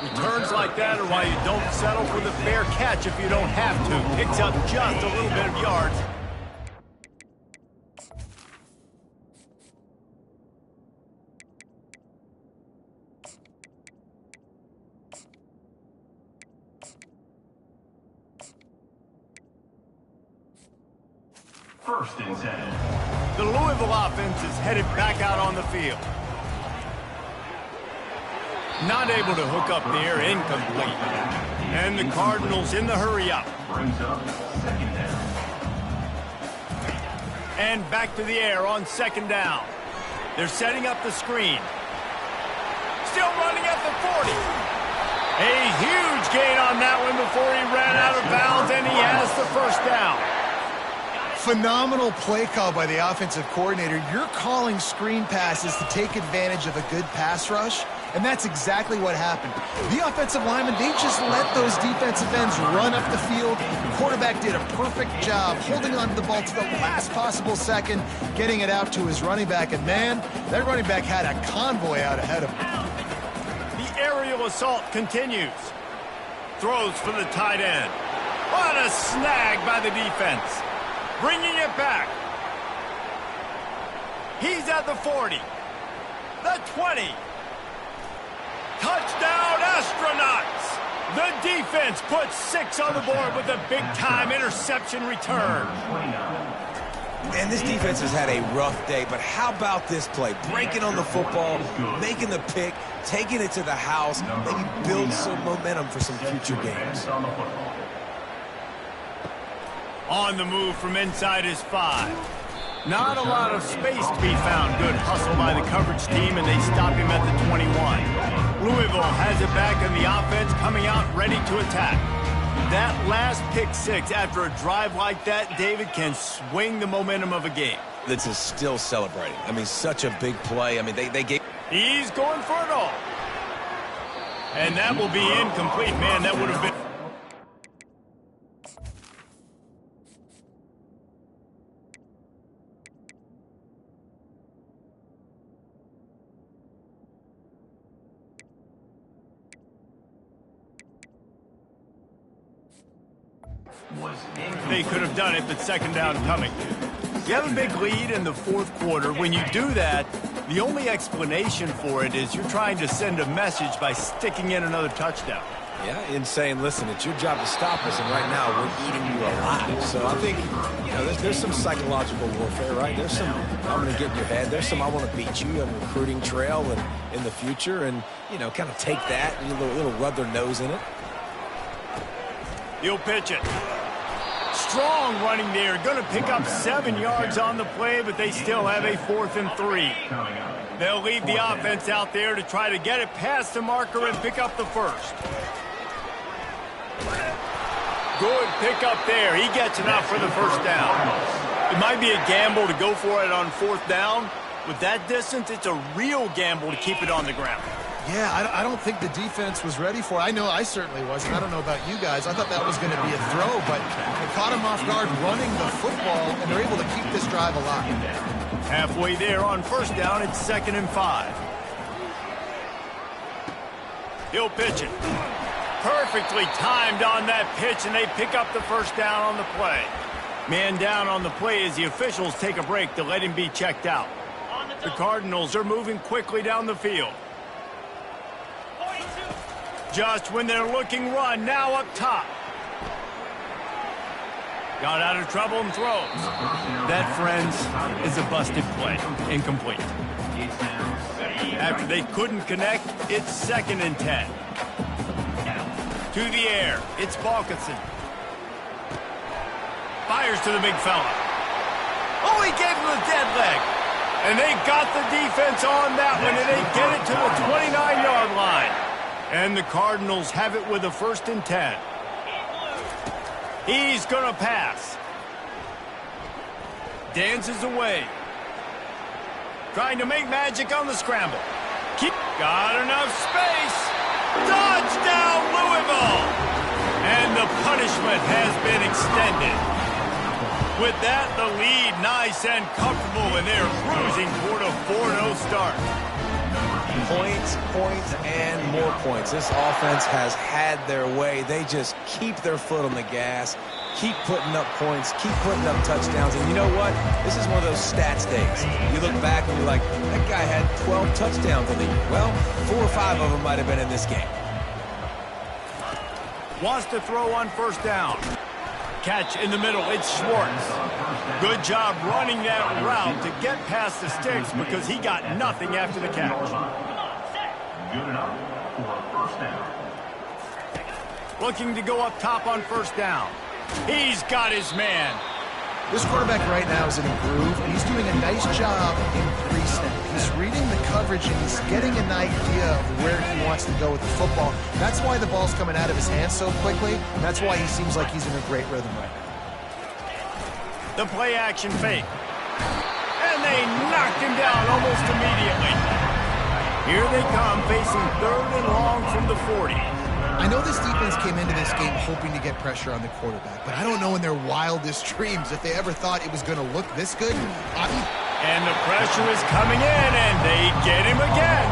Returns like that are why you don't settle for the fair catch if you don't have to. Picks up just a little bit of yards. First and 10. The Louisville offense is headed back out on the field. Not able to hook up there, incomplete. And the Cardinals in the hurry-up. And back to the air on second down. They're setting up the screen. Still running at the 40. A huge gain on that one before he ran out of bounds, and he has the first down. Phenomenal play call by the offensive coordinator. You're calling screen passes to take advantage of a good pass rush, and that's exactly what happened. The offensive linemen, they just let those defensive ends run up the field. The quarterback did a perfect job holding on to the ball to the last possible second, getting it out to his running back, and man, that running back had a convoy out ahead of him. The aerial assault continues. Throws for the tight end. What a snag by the defense. Bringing it back. He's at the 40. The 20. Touchdown, Astronauts. The defense puts 6 on the board with a big-time interception return. And this defense has had a rough day, but how about this play? Breaking on the football, making the pick, taking it to the house, maybe build some momentum for some future games. On the move from inside his 5. Not a lot of space to be found. Good hustle by the coverage team, and they stop him at the 21. Louisville has it back, and the offense coming out ready to attack. That last pick 6 after a drive like that, David, can swing the momentum of a game. This is still celebrating. I mean, such a big play. I mean, they gave... He's going for it all. And that will be incomplete. Man, that would have been... They could have done it, but second down coming. You have a big lead in the fourth quarter. When you do that, the only explanation for it is you're trying to send a message by sticking in another touchdown. Yeah, and saying, listen, it's your job to stop us, and right now we're eating you alive. So I think, you know, there's some psychological warfare, right? There's some, I'm going to get in your head. There's some, I want to beat you on a recruiting trail and in the future, and, you know, kind of take that and a little rub their nose in it. He'll pitch it. Strong running there. Going to pick up 7 yards on the play, but they still have a 4th and 3. They'll leave the offense out there to try to get it past the marker and pick up the first. Good pick up there. He gets enough for the first down. It might be a gamble to go for it on 4th down. With that distance, it's a real gamble to keep it on the ground. Yeah, I don't think the defense was ready for it. I know I certainly wasn't. I don't know about you guys. I thought that was going to be a throw, but they caught him off guard running the football, and they're able to keep this drive alive. Halfway there on first down, it's 2nd and 5. He'll pitch it. Perfectly timed on that pitch, and they pick up the first down on the play. Man down on the play as the officials take a break to let him be checked out. The Cardinals are moving quickly down the field. Just when they're looking run, now up top. Got out of trouble and throws. That, friends, is a busted play. Incomplete. After they couldn't connect, it's 2nd and 10. To the air, it's Balkinson. Fires to the big fella. Oh, he gave him a dead leg. And they got the defense on that one, and they get it to the 29-yard line. And the Cardinals have it with a 1st and 10. He's going to pass. Dances away. Trying to make magic on the scramble. Got enough space. Touchdown, Louisville! And the punishment has been extended. With that, the lead nice and comfortable, and they're cruising toward a 4-0 start. Points, and more points. This offense has had their way. They just keep their foot on the gas, keep putting up points, keep putting up touchdowns. And you know what? This is one of those stats days. You look back and you're like, that guy had 12 touchdowns in the year. Well, 4 or 5 of them might have been in this game. Wants to throw on first down. Catch in the middle. It's Schwartz. Good job running that route to get past the sticks because he got nothing after the catch. Good enough. for first down. Looking to go up top on first down. He's got his man. This quarterback right now is in a groove, and he's doing a nice job in pre-snap. He's reading the coverage, and he's getting an idea of where he wants to go with the football. That's why the ball's coming out of his hands so quickly, and that's why he seems like he's in a great rhythm right now. The play action fake. And they knocked him down almost immediately. Here they come, facing 3rd and long from the 40. I know this defense came into this game hoping to get pressure on the quarterback, but I don't know in their wildest dreams if they ever thought it was going to look this good. And the pressure is coming in, and they get him again.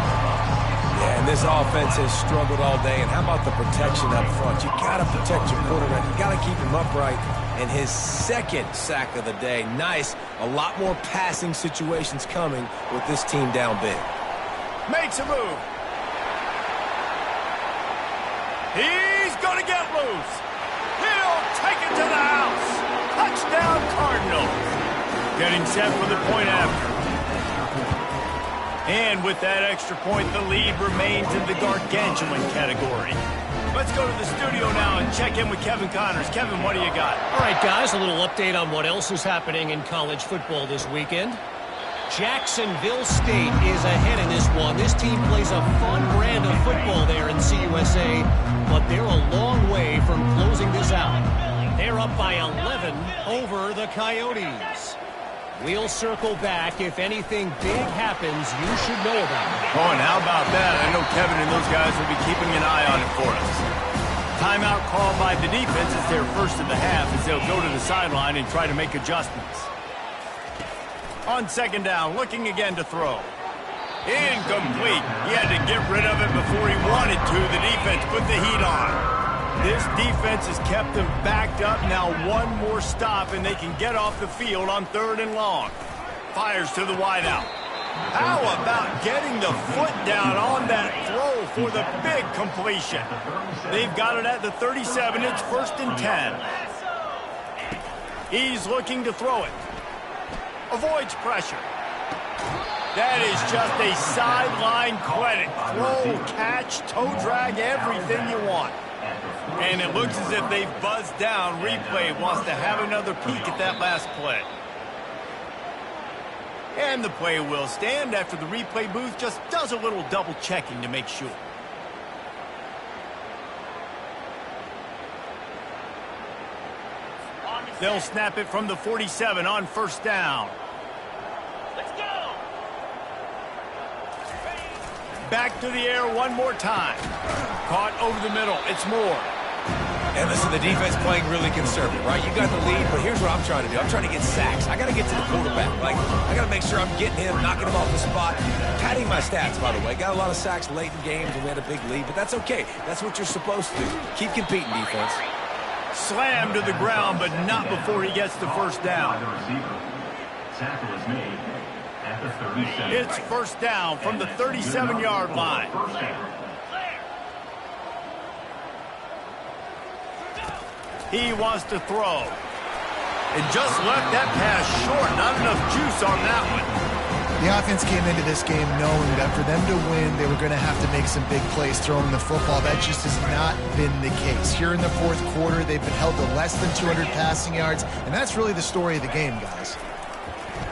Yeah, and this offense has struggled all day. And how about the protection up front? You got to protect your quarterback. You got to keep him upright. And his 2nd sack of the day. Nice. A lot more passing situations coming with this team down big. Makes a move. He's going to get loose. He'll take it to the house. Touchdown, Cardinals. Getting set for the point after. And with that extra point, the lead remains in the gargantuan category. Let's go to the studio now and check in with Kevin Connors. Kevin, what do you got? All right, guys, a little update on what else is happening in college football this weekend. Jacksonville State is ahead in this one. This team plays a fun brand of football there in CUSA, but they're a long way from closing this out. They're up by 11 over the Coyotes. We'll circle back. If anything big happens, you should know about it. Oh, and how about that? I know Kevin and those guys will be keeping an eye on it for us. Timeout called by the defense is their first of the half as they'll go to the sideline and try to make adjustments. On 2nd down, looking again to throw. Incomplete. He had to get rid of it before he wanted to. The defense put the heat on. This defense has kept them backed up. Now one more stop, and they can get off the field on 3rd and long. Fires to the wideout. How about getting the foot down on that throw for the big completion? They've got it at the 37. It's 1st and 10. He's looking to throw it. Avoids pressure. That is just a sideline credit. Throw, catch, toe drag, everything you want. And it looks as if they've buzzed down. Replay wants to have another peek at that last play. And the play will stand after the replay booth just does a little double checking to make sure. They'll snap it from the 47 on 1st down. Let's go. Back to the air one more time. Caught over the middle. It's Moore. And listen, the defense playing really conservative, right? You got the lead, but here's what I'm trying to do. I'm trying to get sacks. I got to get to the quarterback. Like, I got to make sure I'm getting him, knocking him off the spot. Padding my stats, by the way. Got a lot of sacks late in games, and we had a big lead, but that's okay. That's what you're supposed to do. Keep competing, defense. Slammed to the ground, but not before he gets the 1st down. Tackle is made at the 37. It's 1st down from the 37-yard line. First down. He wants to throw. And just left that pass short. Not enough juice on that one. The offense came into this game knowing that for them to win, they were going to have to make some big plays throwing the football. That just has not been the case. Here in the 4th quarter, they've been held to less than 200 passing yards, and that's really the story of the game, guys.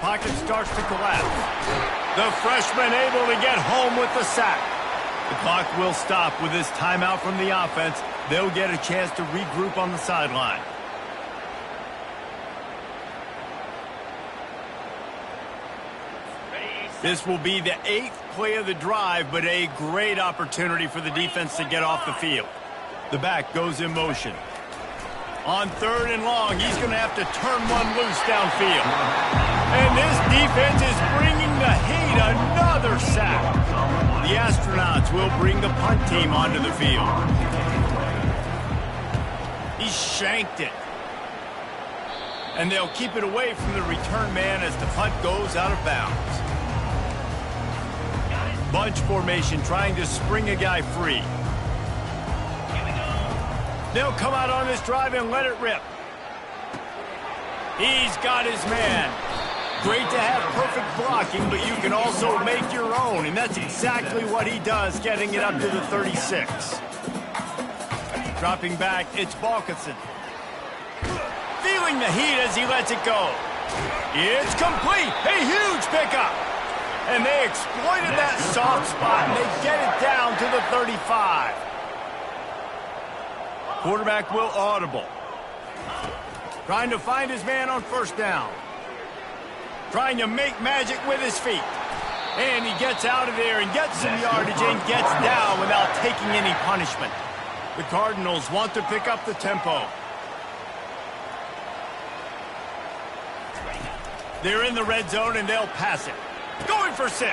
Pocket starts to collapse. The freshman able to get home with the sack. The clock will stop with this timeout from the offense. They'll get a chance to regroup on the sideline. This will be the 8th play of the drive, but a great opportunity for the defense to get off the field. The back goes in motion. On 3rd and long, he's going to have to turn one loose downfield. And this defense is bringing the heat. Another sack. The Astronauts will bring the punt team onto the field. He shanked it. And they'll keep it away from the return man as the punt goes out of bounds. Bunch formation trying to spring a guy free. They'll come out on this drive and let it rip. He's got his man. Great to have perfect blocking, but you can also make your own, and that's exactly what he does, getting it up to the 36. Dropping back, it's Balkinson. Feeling the heat as he lets it go. It's complete. A huge pickup. And they exploited that soft spot, and they get it down to the 35. Quarterback will audible. Trying to find his man on first down. Trying to make magic with his feet. And he gets out of there and gets some yardage and gets down without taking any punishment. The Cardinals want to pick up the tempo. They're in the red zone and they'll pass it. Going for 6.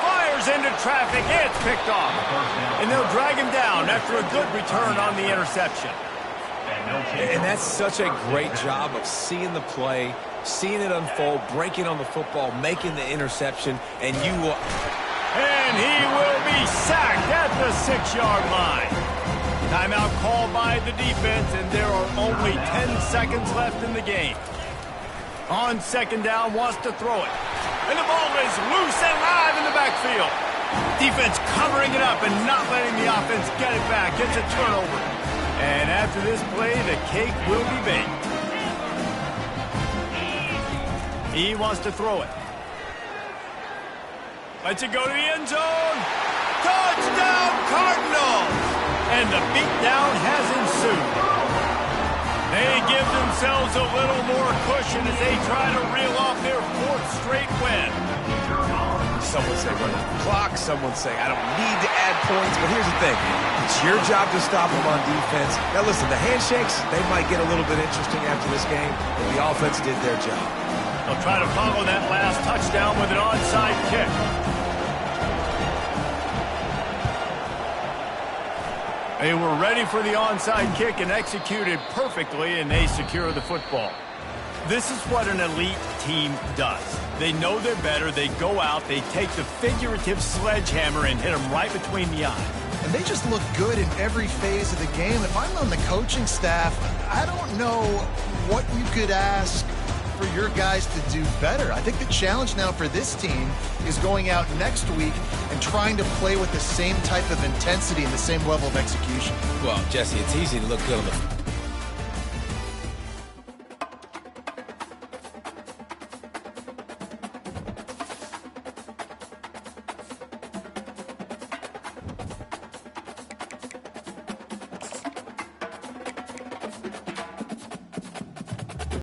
Fires into traffic. It's picked off. And they'll drag him down after a good return on the interception. And that's such a great job of seeing the play, seeing it unfold, breaking on the football, making the interception, and you will... And he will be sacked at the 6-yard line. Timeout called by the defense, and there are only 10 seconds left in the game. On second down, wants to throw it. And the ball is loose and live in the backfield. Defense covering it up and not letting the offense get it back. It's a turnover. And after this play, the cake will be baked. He wants to throw it. Lets it go to the end zone. Touchdown, Cardinals! And the beatdown has ensued. They give themselves a little more cushion as they try to reel off their 4th straight win. Some would say run the clock. Some would say I don't need to add points. But here's the thing. It's your job to stop them on defense. Now listen, the handshakes, they might get a little bit interesting after this game, but the offense did their job. They'll try to follow that last touchdown with an onside kick. They were ready for the onside kick and executed perfectly, and they secure the football. This is what an elite team does. They know they're better. They go out. They take the figurative sledgehammer and hit them right between the eyes. And they just look good in every phase of the game. If I'm on the coaching staff, I don't know what you could ask for your guys to do better. I think the challenge now for this team is going out next week and trying to play with the same type of intensity and the same level of execution. Well, Jesse, it's easy to look good on the